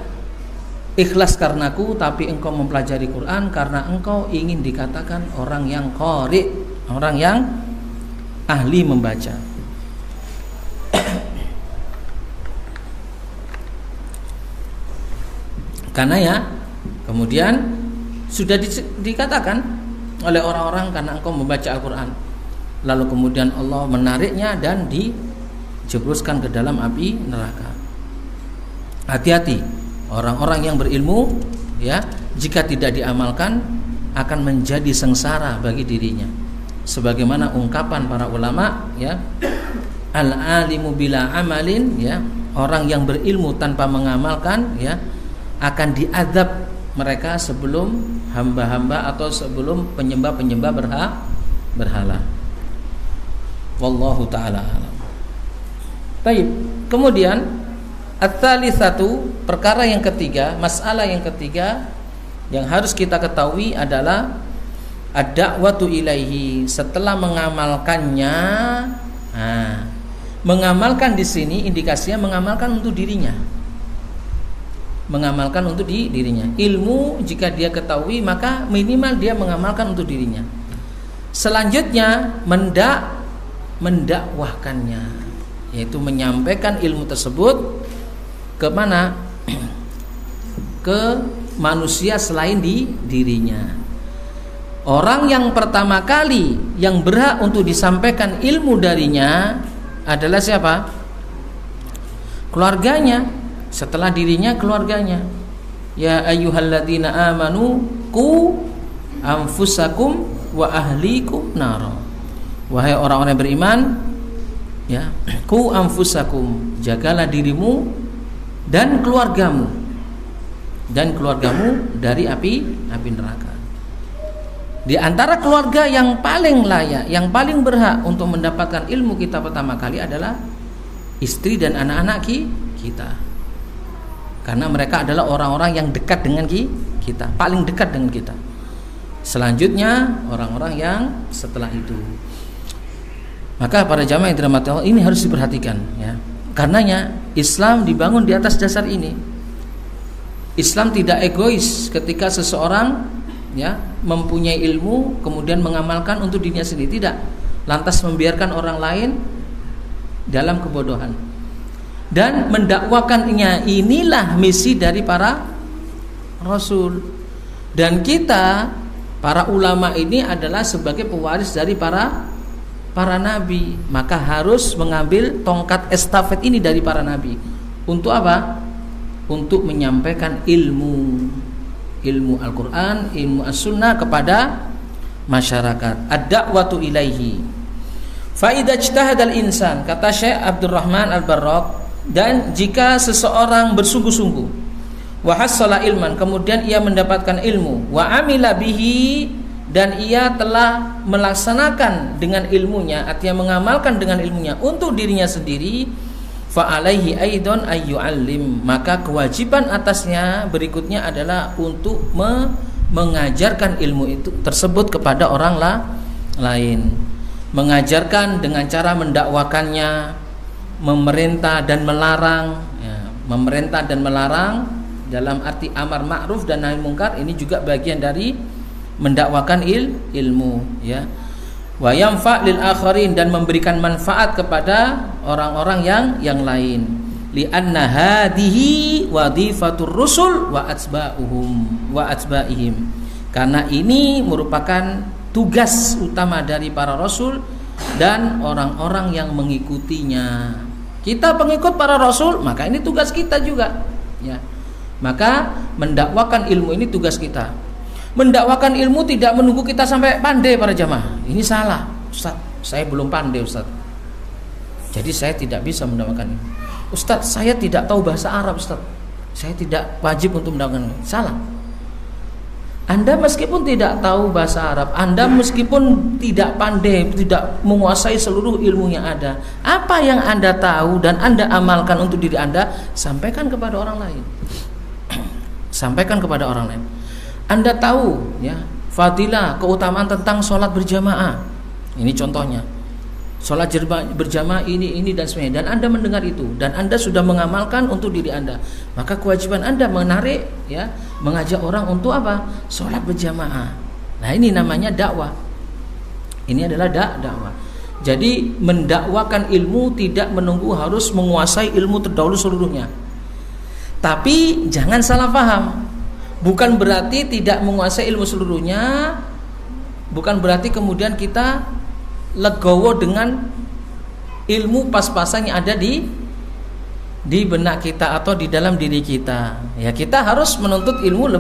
ikhlas karenaku, tapi engkau mempelajari Quran karena engkau ingin dikatakan orang yang qari, orang yang ahli membaca. Karena ya kemudian sudah dikatakan oleh orang-orang karena engkau membaca Al-Quran, lalu kemudian Allah menariknya dan dijebloskan ke dalam api neraka. Hati-hati orang-orang yang berilmu ya, jika tidak diamalkan akan menjadi sengsara bagi dirinya. Sebagaimana ungkapan para ulama ya, al-alimu bila amalin ya, orang yang berilmu tanpa mengamalkan ya akan diazab mereka sebelum hamba-hamba atau sebelum penyembah-penyembah berhala. Wallahu ta'ala alam. Baik, kemudian at-tsalitsatu, perkara yang ketiga, masalah yang ketiga yang harus kita ketahui adalah ad-da'watu ilaihi, setelah mengamalkannya. Nah, mengamalkan di sini indikasinya mengamalkan untuk dirinya. Mengamalkan untuk dirinya. Ilmu jika dia ketahui maka minimal dia mengamalkan untuk dirinya. Selanjutnya mendakwahkannya, yaitu menyampaikan ilmu tersebut ke mana? Ke manusia selain dirinya. Orang yang pertama kali yang berhak untuk disampaikan ilmu darinya adalah siapa? Keluarganya. Setelah dirinya, keluarganya. Ya ayyuhalladzina amanu qu anfusakum wa ahlikum nara. Wahai orang-orang yang beriman, ya, qu anfusakum, jagalah dirimu dan keluargamu dari api neraka. Di antara keluarga yang paling layak, yang paling berhak untuk mendapatkan ilmu kita pertama kali adalah istri dan anak-anak kita. Karena mereka adalah orang-orang yang dekat dengan kita, paling dekat dengan kita. Selanjutnya orang-orang yang setelah itu. Maka para jamaah yang dirahmati Allah, ini harus diperhatikan, ya. Karenanya Islam dibangun di atas dasar ini. Islam tidak egois ketika seseorang, ya, mempunyai ilmu kemudian mengamalkan untuk dirinya sendiri, tidak, lantas membiarkan orang lain dalam kebodohan. Dan mendakwakannya inilah misi dari para rasul. Dan kita para ulama ini adalah sebagai pewaris dari para nabi. Maka harus mengambil tongkat estafet ini dari para nabi. Untuk apa? Untuk menyampaikan ilmu Al-Quran, ilmu As-Sunnah kepada masyarakat. Ad-da'watu ilaihi. Fa idza ijtahadal insan, kata Syekh Abdurrahman Al-Barraq, dan jika seseorang bersungguh-sungguh, wa hassala ilman, kemudian ia mendapatkan ilmu, wa amila bihi, dan ia telah melaksanakan dengan ilmunya, artinya mengamalkan dengan ilmunya untuk dirinya sendiri, fa alaihi aidon ayyu'allim, maka kewajiban atasnya berikutnya adalah untuk mengajarkan ilmu itu tersebut kepada orang lain. Mengajarkan dengan cara mendakwakannya, memerintah dan melarang, ya. Memerintah dan melarang dalam arti amar ma'ruf dan nahi mungkar, ini juga bagian dari mendakwakan ilmu, ya. Wa yanfa' lil akharin, dan memberikan manfaat kepada orang-orang yang lain. Li anna hadhihi wadhifatur rusul wa atsba'ihim. Karena ini merupakan tugas utama dari para rasul dan orang-orang yang mengikutinya. Kita pengikut para rasul, maka ini tugas kita juga, ya. Maka mendakwakan ilmu ini tugas kita. Mendakwakan ilmu tidak menunggu kita sampai pandai para jamaah. Ini salah, Ustaz. Saya belum pandai, Ustaz. Jadi saya tidak bisa mendakwakan ilmu. Ustaz, saya tidak tahu bahasa Arab, Ustaz. Saya tidak wajib untuk mendakwakan ilmu. Salah. Anda meskipun tidak tahu bahasa Arab, Anda meskipun tidak pandai, tidak menguasai seluruh ilmu yang ada, apa yang Anda tahu dan Anda amalkan untuk diri Anda, sampaikan kepada orang lain. Sampaikan kepada orang lain. Anda tahu, ya, fadilah, keutamaan tentang sholat berjamaah. Ini contohnya. Sholat berjamaah ini dan sebagainya, dan Anda mendengar itu dan Anda sudah mengamalkan untuk diri Anda, maka kewajiban Anda menarik, ya, mengajak orang untuk apa? Sholat berjamaah. Nah, ini namanya dakwah. Ini adalah dakwah. Jadi mendakwakan ilmu tidak menunggu harus menguasai ilmu terdahulu seluruhnya. Tapi jangan salah paham. Bukan berarti tidak menguasai ilmu seluruhnya, bukan berarti kemudian kita legowo dengan ilmu pas-pasan yang ada di benak kita atau di dalam diri kita. Ya, kita harus menuntut ilmu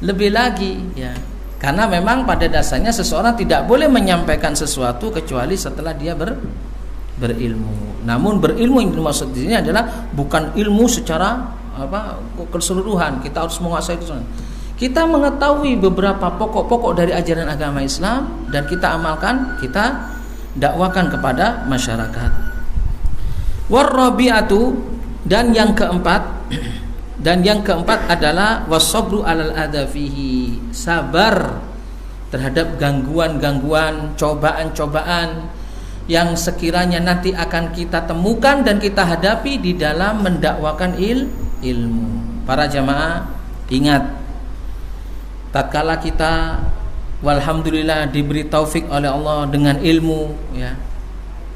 lebih lagi, ya. Karena memang pada dasarnya seseorang tidak boleh menyampaikan sesuatu kecuali setelah dia berilmu. Namun berilmu yang dimaksud di sini adalah bukan ilmu secara keseluruhan. Kita harus menguasai itu. Kita mengetahui beberapa pokok-pokok dari ajaran agama Islam dan kita amalkan, kita dakwakan kepada masyarakat. Warrabi'atu, dan yang keempat adalah wasabru alal adafihi, sabar terhadap gangguan-gangguan, cobaan-cobaan yang sekiranya nanti akan kita temukan dan kita hadapi di dalam mendakwakan ilmu. Para jamaah, ingat, tatkala kita walhamdulillah diberi taufik oleh Allah dengan ilmu, ya,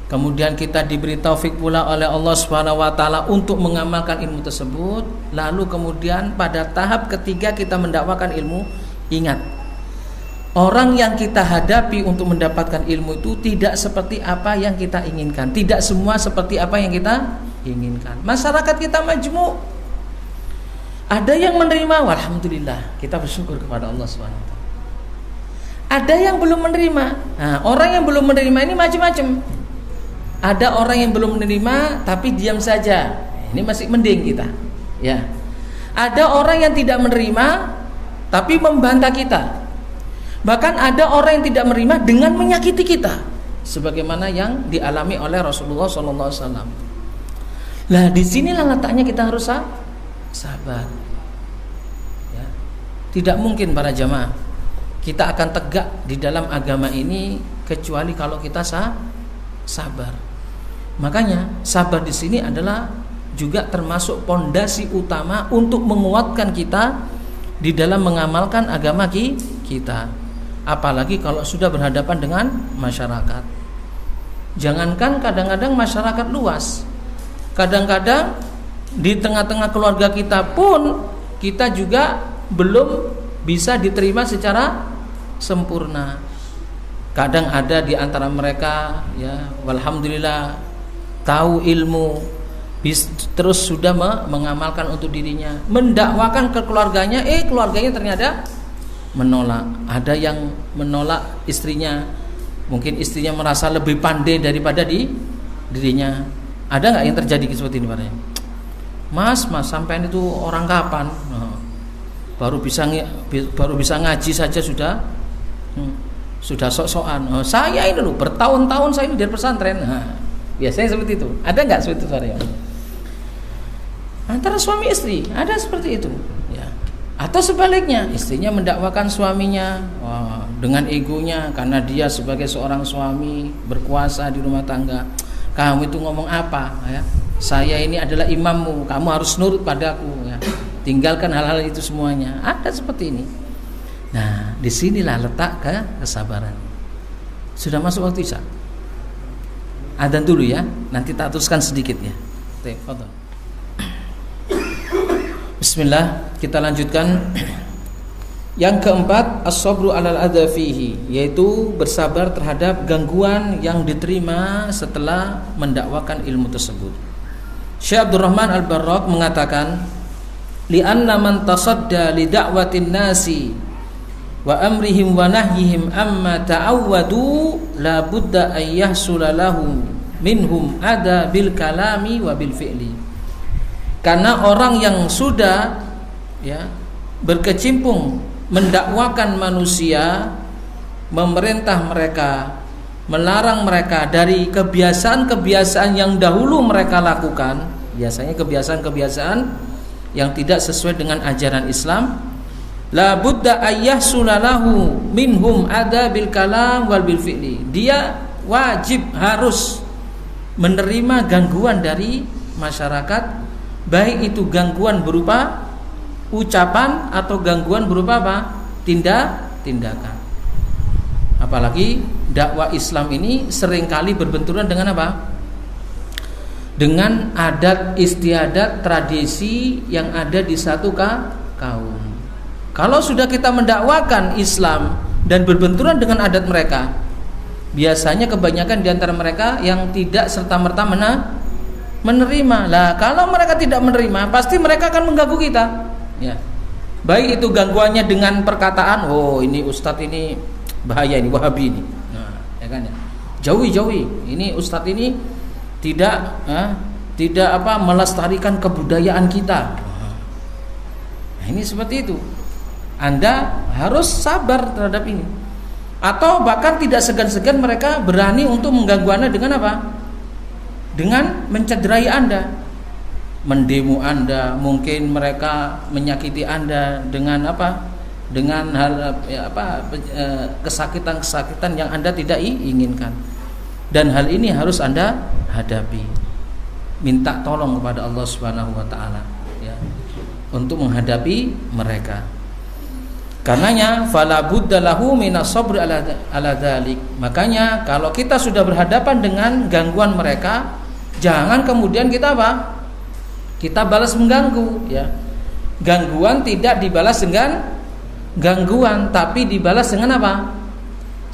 kemudian kita diberi taufik pula oleh Allah Subhanahu wa taala untuk mengamalkan ilmu tersebut, lalu kemudian pada tahap ketiga kita mendakwakan ilmu, ingat, orang yang kita hadapi untuk mendapatkan ilmu itu tidak seperti apa yang kita inginkan. Tidak semua seperti apa yang kita inginkan. Masyarakat kita majmuk, ada yang menerima, alhamdulillah, kita bersyukur kepada Allah SWT. Ada yang belum menerima. Nah, orang yang belum menerima ini macam-macam. Ada orang yang belum menerima tapi diam saja, ini masih mending kita, ya. Ada orang yang tidak menerima tapi membantah kita. Bahkan ada orang yang tidak menerima dengan menyakiti kita, sebagaimana yang dialami oleh Rasulullah SAW. Nah, disinilah letaknya kita harus sabar. Ya. Tidak mungkin para jamaah kita akan tegak di dalam agama ini kecuali kalau kita sabar. Makanya sabar di sini adalah juga termasuk pondasi utama untuk menguatkan kita di dalam mengamalkan agama kita. Apalagi kalau sudah berhadapan dengan masyarakat. Jangankan kadang-kadang masyarakat luas, kadang-kadang di tengah-tengah keluarga kita pun kita juga belum bisa diterima secara sempurna. Kadang ada di antara mereka, ya, walhamdulillah, tahu ilmu, terus sudah mengamalkan untuk dirinya, mendakwakan ke keluarganya, keluarganya ternyata menolak. Ada yang menolak istrinya, mungkin istrinya merasa lebih pandai daripada dirinya. Ada nggak yang terjadi seperti ini, Pak? Mas sampai itu orang kapan? Baru bisa ngaji saja sudah sok-sokan. Saya ini loh bertahun-tahun saya ini dari pesantren. Biasanya seperti itu. Ada nggak seperti itu, Pak? Antara suami istri ada seperti itu, ya. Atau sebaliknya, istrinya mendakwakan suaminya dengan egonya karena dia sebagai seorang suami berkuasa di rumah tangga. Kamu itu ngomong apa, ya? Saya ini adalah imammu, kamu harus nurut padaku, ya. Tinggalkan hal-hal itu semuanya. Ada seperti ini. Nah, disinilah letak kesabaran. Sudah masuk waktu Isya? Adzan dulu ya, nanti tak teruskan sedikit ya. Tafadhol. Bismillah, kita lanjutkan. Yang keempat, as-sabru 'alal adza fihi, yaitu bersabar terhadap gangguan yang diterima setelah mendakwakan ilmu tersebut. Syekh Abdurrahman Al-Barraq mengatakan, li'anna man tasadda li da'watin nasi wa amrihim wa nahyihim amma ta'awwadu la budda an yahsula lahum minhum ada bil kalami wa bil fi'li. Karena orang yang sudah, ya, berkecimpung mendakwakan manusia, memerintah mereka, melarang mereka dari kebiasaan-kebiasaan yang dahulu mereka lakukan, biasanya kebiasaan-kebiasaan yang tidak sesuai dengan ajaran Islam, la budda ayyahsulalahu minhum ada bil kalam wal bil fi'li. Dia wajib harus menerima gangguan dari masyarakat, baik itu gangguan berupa ucapan atau gangguan berupa apa? Tindakan. Apalagi dakwah Islam ini seringkali berbenturan dengan apa? Dengan adat istiadat tradisi yang ada di satu kaum. Kalau sudah kita mendakwakan Islam dan berbenturan dengan adat mereka, biasanya kebanyakan di antara mereka yang tidak serta-merta menerima. Lah, kalau mereka tidak menerima, pasti mereka akan mengganggu kita. Ya. Baik itu gangguannya dengan perkataan, oh ini ustadz ini bahaya, ini wahabi ini. Nah, ya kan ya. Jauhi. Ini ustadz ini tidak melestarikan kebudayaan kita. Nah, ini seperti itu. Anda harus sabar terhadap ini. Atau bahkan tidak segan-segan mereka berani untuk mengganggu Anda dengan apa? Dengan mencederai Anda, mendemo Anda, mungkin mereka menyakiti Anda dengan apa? dengan hal kesakitan-kesakitan yang Anda tidak inginkan. Dan hal ini harus Anda hadapi. Minta tolong kepada Allah Subhanahu wa taala ya, untuk menghadapi mereka. Karenanya fala budda lahu minas sabri ala dzalik. Makanya kalau kita sudah berhadapan dengan gangguan mereka, jangan kemudian kita apa? Kita balas mengganggu ya. Gangguan tidak dibalas dengan gangguan, tapi dibalas dengan apa?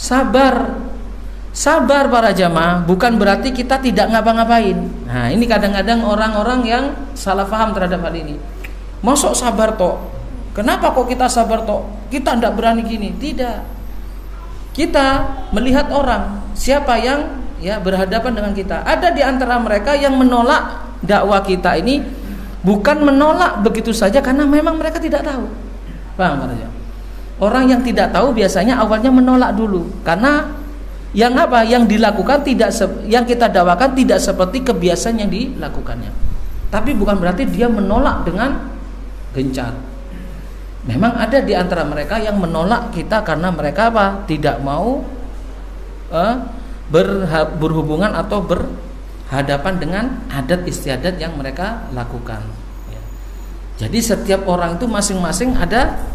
Sabar. Sabar para jamaah bukan berarti kita tidak ngapa-ngapain. Nah, ini kadang-kadang orang-orang yang salah paham terhadap hal ini. Mosok sabar toh? Kenapa kok kita sabar toh? Kita tidak berani gini. Tidak. Kita melihat orang siapa yang ya berhadapan dengan kita. Ada di antara mereka yang menolak dakwah kita ini, bukan menolak begitu saja karena memang mereka tidak tahu. Paham kan? Orang yang tidak tahu biasanya awalnya menolak dulu karena yang apa? Yang dilakukan tidak yang kita dakwakan tidak seperti kebiasaan yang dilakukannya. Tapi bukan berarti dia menolak dengan gencar. Memang ada di antara mereka yang menolak kita karena mereka apa? Tidak mau berhubungan atau berhadapan dengan adat istiadat yang mereka lakukan. Ya. Jadi setiap orang itu masing-masing ada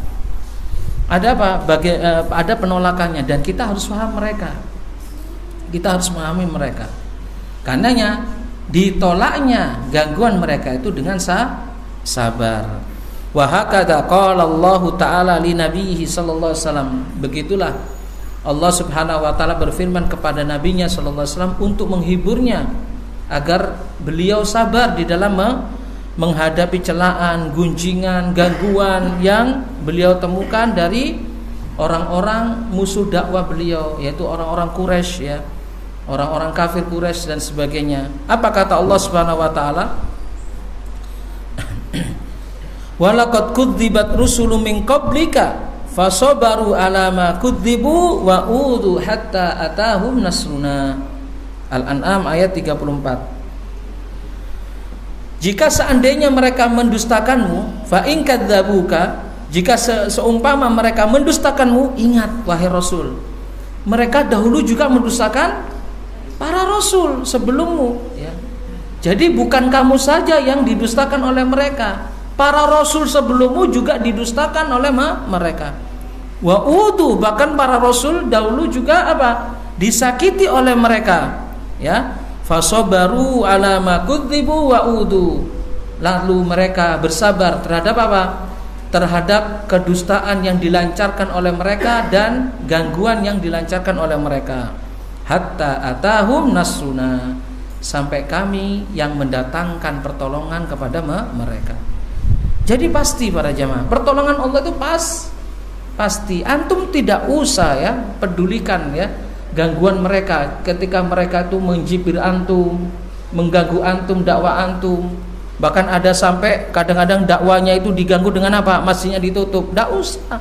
apa? Ada penolakannya dan kita harus paham mereka. Kita harus memahami mereka. Karenanya ditolaknya gangguan mereka itu dengan sabar. Wa hakadha qala Allah Ta'ala li nabiyhi sallallahu alaihi wasallam. Begitulah Allah Subhanahu wa taala berfirman kepada nabinya sallallahu alaihi wasallam untuk menghiburnya agar beliau sabar di dalam menghadapi celaan, gunjingan, gangguan yang beliau temukan dari orang-orang musuh dakwah beliau, yaitu orang-orang Quraisy ya. Orang-orang kafir Quraisy dan sebagainya. Apa kata Allah Subhanahu wa taala? Walaqad kudzibat rusulun min qablika fasabaru ala ma kudzibu wa udu hatta atahum nasruna. Al-An'am ayat 34. Jika seandainya mereka mendustakanmu, fa in kadzabuka, jika seumpama mereka mendustakanmu, ingat wahai Rasul, mereka dahulu juga mendustakan para rasul sebelummu ya. Jadi bukan kamu saja yang didustakan oleh mereka. Para rasul sebelummu juga didustakan oleh mereka. Wa udu, bahkan para rasul dahulu juga apa? Disakiti oleh mereka. Ya. Fasabaru ala ma kudzibu wa udu. Lalu mereka bersabar terhadap apa? Terhadap kedustaan yang dilancarkan oleh mereka dan gangguan yang dilancarkan oleh mereka. Hatta atahum nasruna, sampai kami yang mendatangkan pertolongan kepada mereka. Jadi pasti para jamaah, pertolongan Allah itu pasti. Antum tidak usah ya pedulikan ya gangguan mereka ketika mereka itu menjibir antum, mengganggu antum, dakwah antum. Bahkan ada sampai kadang-kadang dakwanya itu diganggu dengan apa? Masjidnya ditutup. Tidak usah.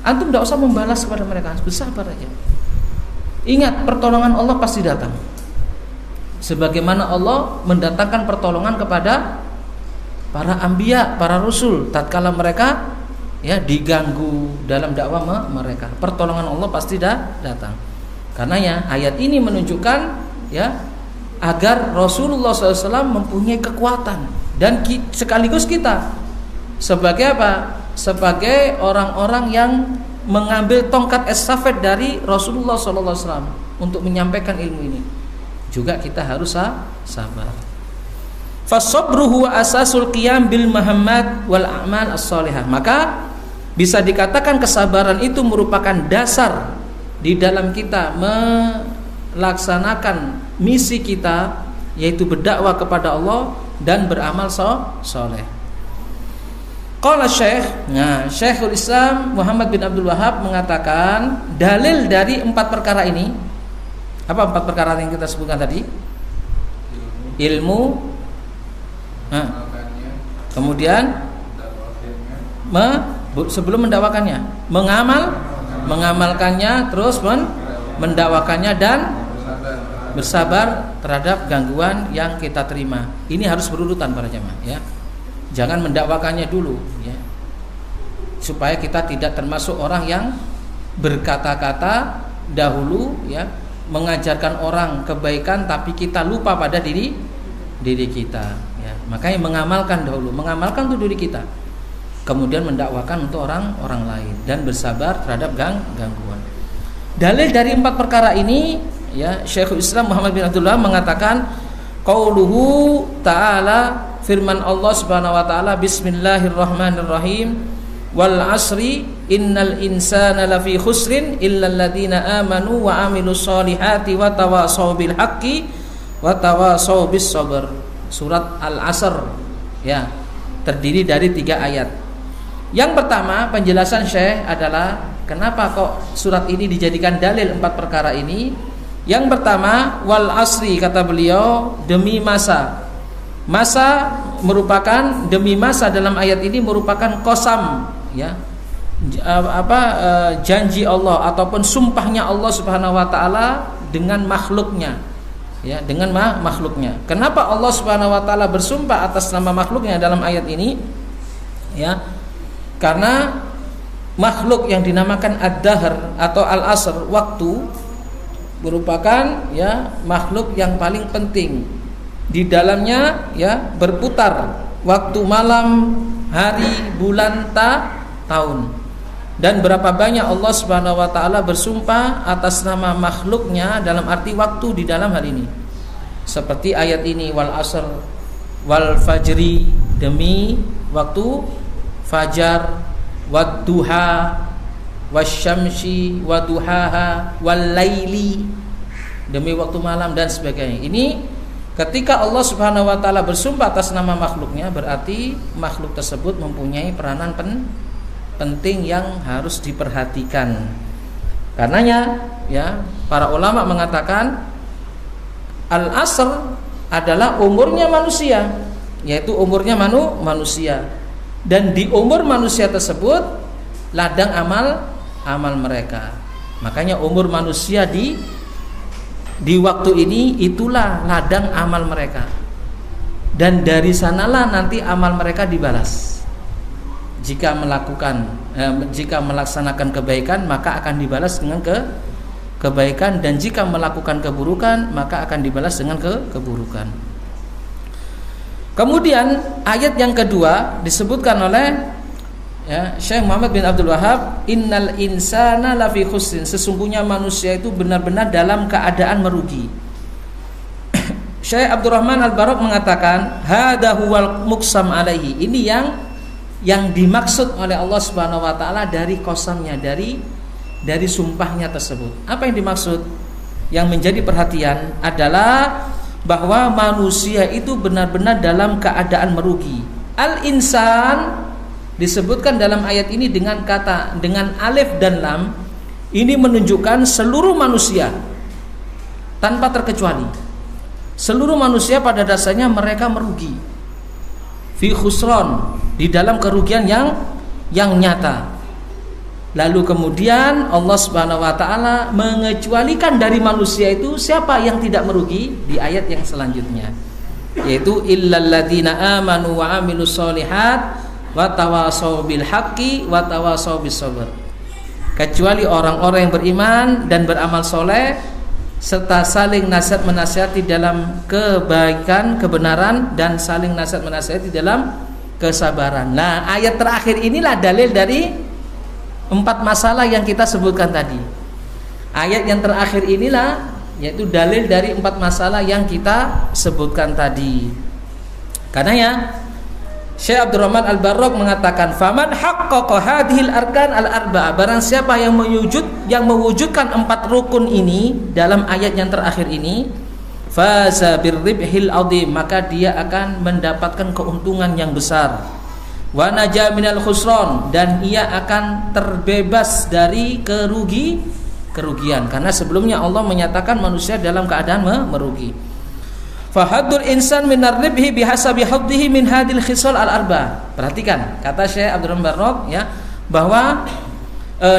Antum tidak usah membalas kepada mereka, bersabar aja. Ingat, pertolongan Allah pasti datang. Sebagaimana Allah mendatangkan pertolongan kepada para anbiya, para rasul tatkala mereka ya diganggu dalam dakwah mereka. Pertolongan Allah pasti datang. Karenanya ayat ini menunjukkan ya agar Rasulullah SAW mempunyai kekuatan dan sekaligus kita sebagai apa? Sebagai orang-orang yang mengambil tongkat estafet dari Rasulullah SAW untuk menyampaikan ilmu ini. Juga kita harus sabar. Fasabru huwa asasul qiyam bil mahammat wal a'mal as-salihah. Maka bisa dikatakan kesabaran itu merupakan dasar di dalam kita melaksanakan misi kita, yaitu berdakwah kepada Allah dan beramal soleh. Qala Syekhul Islam Muhammad bin Abdul Wahhab mengatakan dalil dari 4 perkara ini. Apa 4 perkara yang kita sebutkan tadi? Ilmu, kemudian sebelum mendakwakannya, mengamalkannya, terus mendakwakannya dan bersabar terhadap gangguan yang kita terima. Ini harus berurutan para jamaah ya. Jangan mendakwakannya dulu ya. supaya kita tidak termasuk orang yang berkata-kata dahulu ya, mengajarkan orang kebaikan tapi kita lupa pada diri kita ya. Makanya mengamalkan dahulu, mengamalkan untuk diri kita, kemudian mendakwakan untuk orang lain dan bersabar terhadap gangguan. Dalil dari 4 perkara ini ya, Syekhul Islam Muhammad bin Abdullah mengatakan qauluhu ta'ala, firman Allah Subhanahu wa taala, bismillahirrahmanirrahim, wal asri innal insana lafi khusrin illal ladzina amanu wa amilus solihati wa tawassaw bil haqqi wa tawassaw bis sabr. Surat Al-Asr ya, terdiri dari 3 ayat. Yang pertama, penjelasan Syekh adalah kenapa kok surat ini dijadikan dalil 4 perkara ini. Yang pertama, wal asri, kata beliau, demi masa. Masa merupakan, demi masa dalam ayat ini merupakan qasam ya, janji Allah ataupun sumpahnya Allah Subhanahu wa taala dengan makhluknya ya, dengan makhluknya. Kenapa Allah Subhanahu wa taala bersumpah atas nama makhluknya dalam ayat ini ya? Karena makhluk yang dinamakan ad-dahr atau al-asr, waktu, merupakan ya makhluk yang paling penting. Di dalamnya ya berputar waktu, malam, hari, bulan, tahun. Dan berapa banyak Allah Subhanahu wa taala bersumpah atas nama makhluknya dalam arti waktu di dalam hal ini. Seperti ayat ini, wal asr wal fajri, demi waktu fajar, wad duha wasyamsi waduhaha wal laili, demi waktu malam dan sebagainya. Ini ketika Allah Subhanahu wa taala bersumpah atas nama makhluknya, berarti makhluk tersebut mempunyai peranan penting yang harus diperhatikan. Karenanya ya, para ulama mengatakan al-asr adalah umurnya manusia, yaitu umurnya manusia. Dan di umur manusia tersebut ladang amal mereka. Makanya umur manusia di waktu ini itulah ladang amal mereka. Dan dari sanalah nanti amal mereka dibalas. Jika melaksanakan kebaikan, maka akan dibalas dengan kebaikan, dan jika melakukan keburukan, maka akan dibalas dengan keburukan. Kemudian ayat yang kedua disebutkan oleh ya, Syekh Muhammad bin Abdul Wahhab, innal insana lafi khusrin, sesungguhnya manusia itu benar-benar dalam keadaan merugi. Syekh Abdurrahman Al-Barok mengatakan hada huwal muqsam alaihi, ini yang dimaksud oleh Allah Subhanahu wa taala dari qasamnya, dari sumpahnya tersebut. Apa yang dimaksud? Yang menjadi perhatian adalah bahwa manusia itu benar-benar dalam keadaan merugi. Al-insan disebutkan dalam ayat ini dengan alif dan lam. Ini menunjukkan seluruh manusia tanpa terkecuali. Seluruh manusia pada dasarnya mereka merugi. Fi khusran, di dalam kerugian yang nyata. Lalu kemudian Allah Subhanahu wa taala mengecualikan dari manusia itu siapa yang tidak merugi di ayat yang selanjutnya, yaitu illal ladzina amanu wa amilus solihat wa tawassaw bil haqqi wa tawassaw bis sabr. Kecuali orang-orang yang beriman dan beramal soleh serta saling nasihat menasihati dalam kebaikan, kebenaran, dan saling nasihat menasihati dalam kesabaran. Nah, ayat terakhir inilah dalil dari 4 masalah yang kita sebutkan tadi. Ayat yang terakhir inilah yaitu dalil dari 4 masalah yang kita sebutkan tadi. Karena ya, Syekh Abdurrahman Al-Barok mengatakan, faman haqqaqa hadhil arkan al-arba'ah, barang siapa yang mewujudkan 4 rukun ini dalam ayat yang terakhir ini, faza birribhil adhim, maka dia akan mendapatkan keuntungan yang besar. Wa najaa minal khusran, dan ia akan terbebas dari kerugian, karena sebelumnya Allah menyatakan manusia dalam keadaan merugi. Fahadur insan minar ribhi bihasabi haddihi min hadil khisal al-arba. Perhatikan kata Syekh Abdurrahman Barok ya, bahwa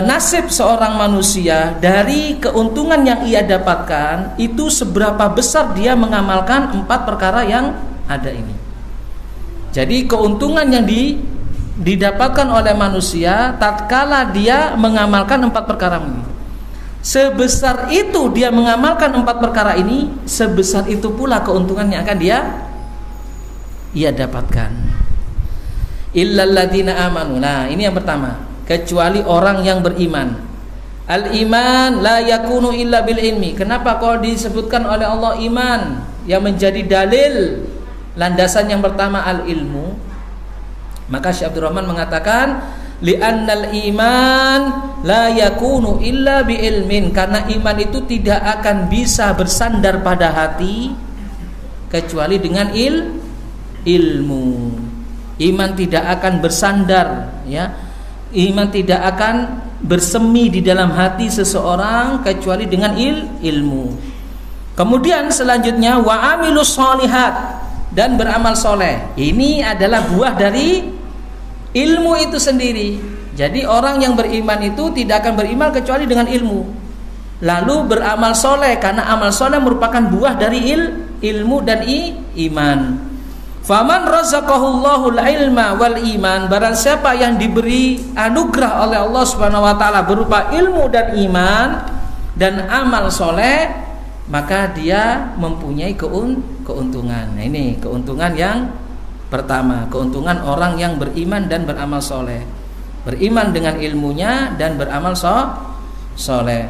nasib seorang manusia dari keuntungan yang ia dapatkan itu seberapa besar dia mengamalkan 4 perkara yang ada ini. Jadi keuntungan yang didapatkan oleh manusia tatkala dia mengamalkan 4 perkara ini. Sebesar itu dia mengamalkan 4 perkara ini, sebesar itu pula keuntungan yang akan ia dapatkan. Illal ladzina amanu. Nah, ini yang pertama, kecuali orang yang beriman. Al iman la yakunu illa bil ilmi. Kenapa kalau disebutkan oleh Allah iman yang menjadi dalil landasan yang pertama al ilmu? Maka Syekh Abdurrahman mengatakan li'annal iman la yakunu illa bi ilmin, karena iman itu tidak akan bisa bersandar pada hati kecuali dengan ilmu. Iman tidak akan bersandar, ya. Iman tidak akan bersemi di dalam hati seseorang kecuali dengan ilmu. Kemudian selanjutnya wa amilus sholihat, dan beramal soleh. Ini adalah buah dari ilmu itu sendiri. Jadi orang yang beriman itu tidak akan beriman kecuali dengan ilmu. Lalu beramal soleh, karena amal soleh merupakan buah dari ilmu dan iman. Faman razaqahullahu al-ilma wal iman, barang siapa yang diberi anugerah oleh Allah Subhanahu wa taala berupa ilmu dan iman dan amal soleh, maka dia mempunyai keuntungan. Nah, ini keuntungan yang pertama, keuntungan orang yang beriman dan beramal soleh. Beriman dengan ilmunya dan beramal soleh.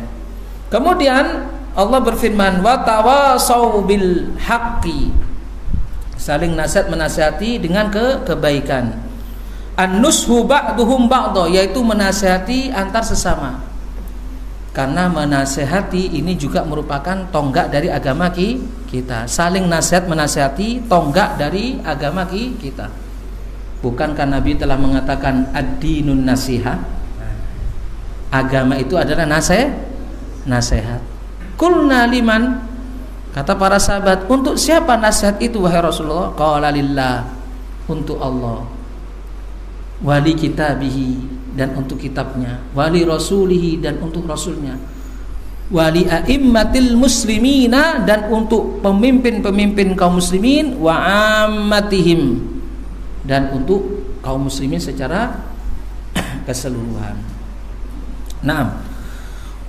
Kemudian Allah berfirman, wa tawasau bil haqqi, saling nasihat menasihati dengan kebaikan. An-nushu ba'duhum ba'dha, yaitu menasihati antar sesama. Karena menasihati ini juga merupakan tonggak dari agama kita. Saling nasihat menasihati tonggak dari agama kita. Bukankah Nabi telah mengatakan ad-dinun nasihah? Agama itu adalah nasihat. Qulna liman, kata para sahabat, untuk siapa nasihat itu wahai Rasulullah? Qala lillah, untuk Allah, wali kitabihi, dan untuk kitabnya, wali rasulihi, dan untuk rasulnya, wali a'immatil muslimina, dan untuk pemimpin-pemimpin kaum muslimin, wa ammatihim, dan untuk kaum muslimin secara keseluruhan. Naam.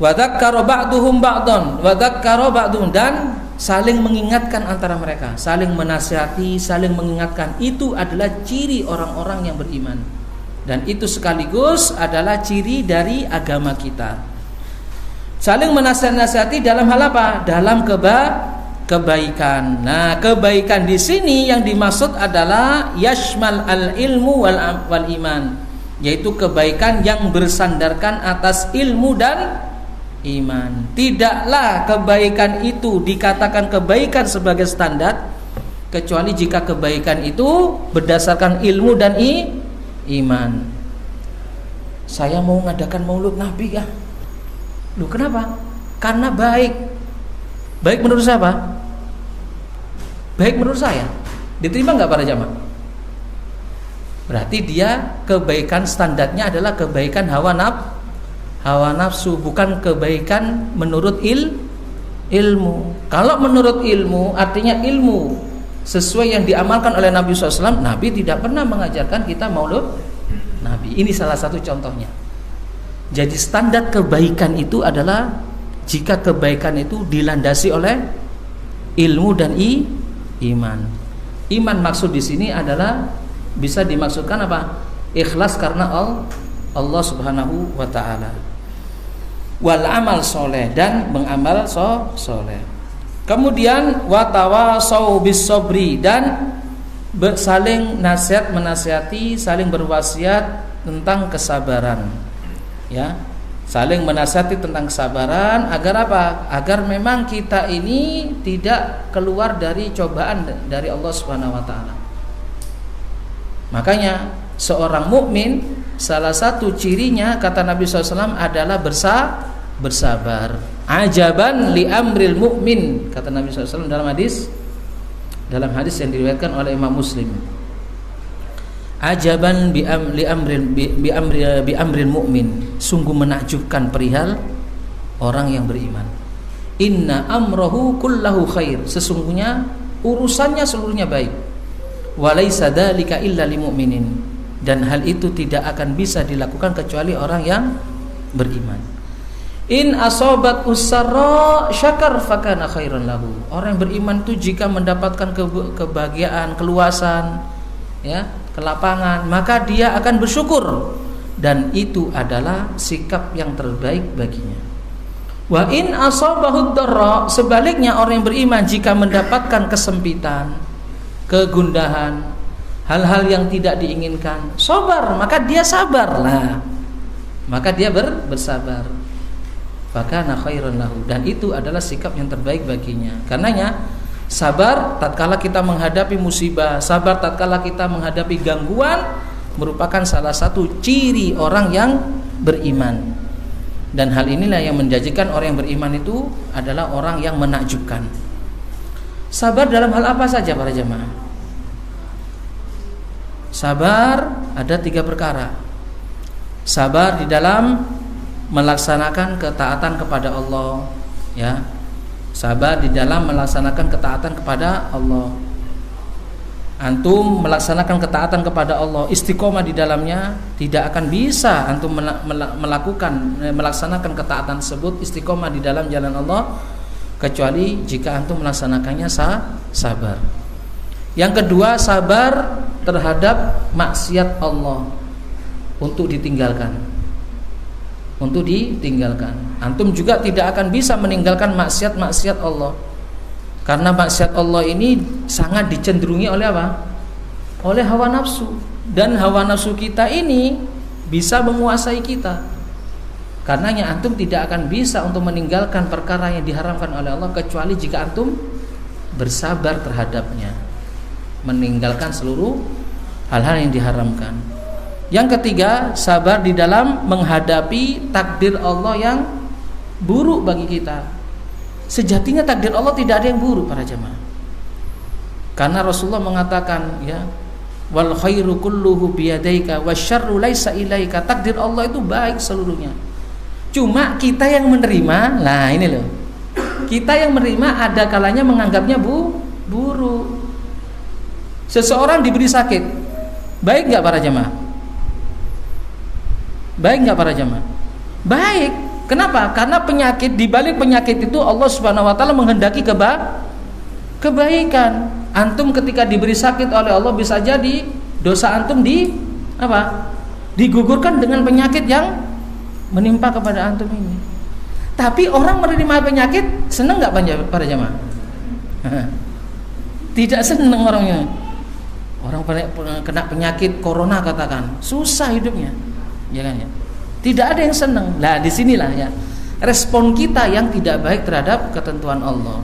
Wa dzakkara ba'duhum ba'dan, wa dzakkara ba'duhum, dan saling mengingatkan antara mereka, saling menasihati, saling mengingatkan. Itu adalah ciri orang-orang yang beriman, dan itu sekaligus adalah ciri dari agama kita. Saling menasihati dalam hal apa? Dalam kebaikan. Nah, kebaikan di sini yang dimaksud adalah yashmal al-ilmu wal iman, yaitu kebaikan yang bersandarkan atas ilmu dan iman. Tidaklah kebaikan itu dikatakan kebaikan sebagai standar kecuali jika kebaikan itu berdasarkan ilmu dan iman. Saya mau mengadakan maulud Nabi ya. Loh, kenapa? Karena baik. Baik menurut siapa? Baik menurut saya. Diterima nggak para jamaah? Berarti dia kebaikan standarnya adalah kebaikan hawa nafsu, bukan kebaikan menurut ilmu. Kalau menurut ilmu, artinya ilmu sesuai yang diamalkan oleh Nabi SAW. Nabi tidak pernah mengajarkan kita maulud Nabi. Ini salah satu contohnya. Jadi standar kebaikan itu adalah jika kebaikan itu dilandasi oleh ilmu dan iman. Iman maksud di sini adalah bisa dimaksudkan apa? Ikhlas karena Allah Subhanahu wa taala. Wal amal soleh, dan mengamal soleh. Kemudian watawasau bis sobri, dan saling nasihat menasihati, saling berwasiat tentang kesabaran. Ya, saling menasihati tentang kesabaran agar apa? Agar memang kita ini tidak keluar dari cobaan dari Allah Subhanahu wa taala. Makanya seorang mukmin salah satu cirinya kata Nabi SAW adalah bersabar. Ajaban li amril mu'min, kata Nabi SAW dalam hadis yang diriwayatkan oleh Imam Muslim. Ajaban bi amril mu'min, sungguh menakjubkan perihal orang yang beriman. Inna amrahu kullahu khair, sesungguhnya urusannya seluruhnya baik. Walaysa dzalika illa lil mu'minin, dan hal itu tidak akan bisa dilakukan kecuali orang yang beriman. In asobat usarra syakar fakana khairan lahu. Orang yang beriman itu jika mendapatkan kebahagiaan, keluasan, ya, kelapangan, maka dia akan bersyukur, dan itu adalah sikap yang terbaik baginya. Wa in asabahu dharra, sebaliknya orang yang beriman jika mendapatkan kesempitan, kegundahan, hal-hal yang tidak diinginkan, sabar, maka dia sabar. Nah, maka dia bersabar. Fakana khairan lahu, dan itu adalah sikap yang terbaik baginya. Karenanya sabar tatkala kita menghadapi musibah, sabar tatkala kita menghadapi gangguan merupakan salah satu ciri orang yang beriman. Dan hal inilah yang menjadikan orang yang beriman itu adalah orang yang menakjubkan. Sabar dalam hal apa saja para jemaah? Sabar ada 3 perkara. Sabar di dalam melaksanakan ketaatan kepada Allah, ya. Sabar di dalam melaksanakan ketaatan kepada Allah. Antum melaksanakan ketaatan kepada Allah, istiqomah di dalamnya, tidak akan bisa antum melaksanakan ketaatan tersebut, istiqomah di dalam jalan Allah, kecuali jika antum melaksanakannya sabar. Yang kedua, sabar terhadap maksiat Allah untuk ditinggalkan. Antum juga tidak akan bisa meninggalkan maksiat Allah, karena maksiat Allah ini sangat dicenderungi oleh apa? Oleh hawa nafsu, dan hawa nafsu kita ini bisa menguasai kita. Karenanya antum tidak akan bisa untuk meninggalkan perkara yang diharamkan oleh Allah kecuali jika antum bersabar terhadapnya, meninggalkan seluruh hal-hal yang diharamkan. Yang ketiga, sabar di dalam menghadapi takdir Allah yang buruk bagi kita. Sejatinya takdir Allah tidak ada yang buruk para jemaah. Karena Rasulullah mengatakan, ya, wal khairu kulluhu biyadaika wasyarru laisa ilaika. Takdir Allah itu baik seluruhnya. Cuma kita yang menerima, nah ini loh. Kita yang menerima ada kalanya menganggapnya buruk. Seseorang diberi sakit, baik enggak para jemaah? Baik enggak para jemaah? Baik. Kenapa? Karena penyakit, di balik penyakit itu Allah Subhanahu wa taala menghendaki kebaikan. Antum ketika diberi sakit oleh Allah bisa jadi dosa antum digugurkan dengan penyakit yang menimpa kepada antum ini. Tapi orang menerima penyakit senang enggak para jemaah? Tidak senang orangnya. Orang kena penyakit corona katakan, susah hidupnya. Ya kan ya? Tidak ada yang senang. Nah, disinilah ya respon kita yang tidak baik terhadap ketentuan Allah.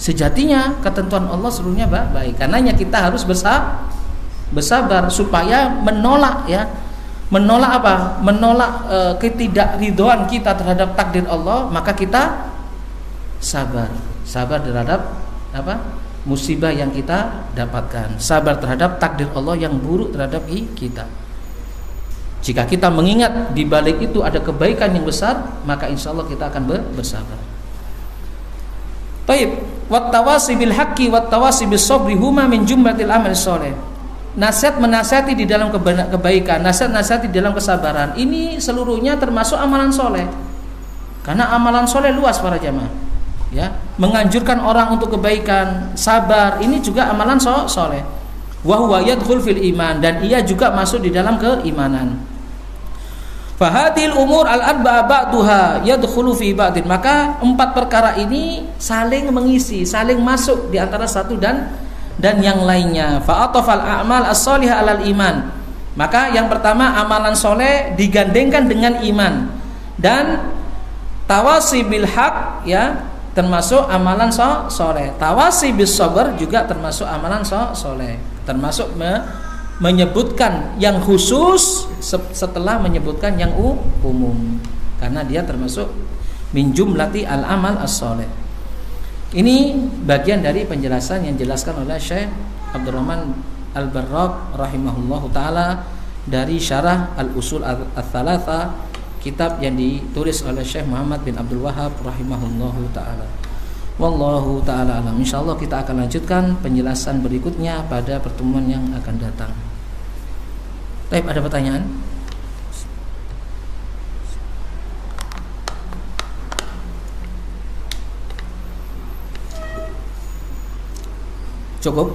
Sejatinya ketentuan Allah seluruhnya baik. Karenanya kita harus bersabar supaya menolak apa? Menolak ketidakridhoan kita terhadap takdir Allah, maka kita sabar terhadap apa? Musibah yang kita dapatkan. Sabar terhadap takdir Allah yang buruk terhadap kita. Jika kita mengingat di balik itu ada kebaikan yang besar, maka insya Allah kita akan bersabar. Baik, wattawasi bil haqqi wattawasi bis sabri huma min jumlatil amal sholih. Nasihat menasihati di dalam kebaikan, nasihat di dalam kesabaran, ini seluruhnya termasuk amalan soleh. Karena amalan soleh luas para jamaah. Ya, menganjurkan orang untuk kebaikan, sabar, ini juga amalan soleh. Wa huwa yadkhul fil iman, dan ia juga masuk di dalam keimanan. Fahadil umur al-arba'a ba'duha yadkhulu fi ba'din. Maka 4 perkara ini saling mengisi, saling masuk di antara satu dan yang lainnya. Fa'atafal a'mal as-sholihah 'alal iman. Maka yang pertama amalan soleh digandengkan dengan iman, dan tawasi bil haq, ya, termasuk amalan soleh. Tawasi bis sabr juga termasuk amalan soleh. Termasuk menyebutkan yang khusus setelah menyebutkan yang umum, karena dia termasuk min jumlati al-amal as-sholih. Ini bagian dari penjelasan yang dijelaskan oleh Syekh Abdurrahman Al-Barraq rahimahullahu taala dari syarah Al-Usul Ats-Tsalatsa, kitab yang ditulis oleh Syekh Muhammad bin Abdul Wahhab rahimahullahu taala. Wallahu taala alam. Insyaallah kita akan lanjutkan penjelasan berikutnya pada pertemuan yang akan datang. Baik, ada pertanyaan? Cukup?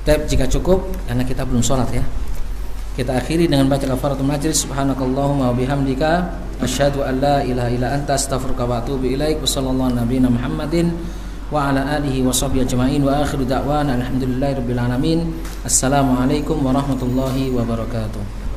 Baik, jika cukup, karena kita belum sholat ya, kita akhiri dengan baca kafaratul majlis. Subhanakallahumma wa bihamdika asyhadu an la ilaha illa anta astaghfiruka wa atubu ilaik. Wa sallallahu nabiyana Muhammadin wa ala alihi wa sahbihi ajma'in wa akhiru da'wana alhamdulillahi rabbil alamin. Assalamualaikum warahmatullahi wabarakatuh.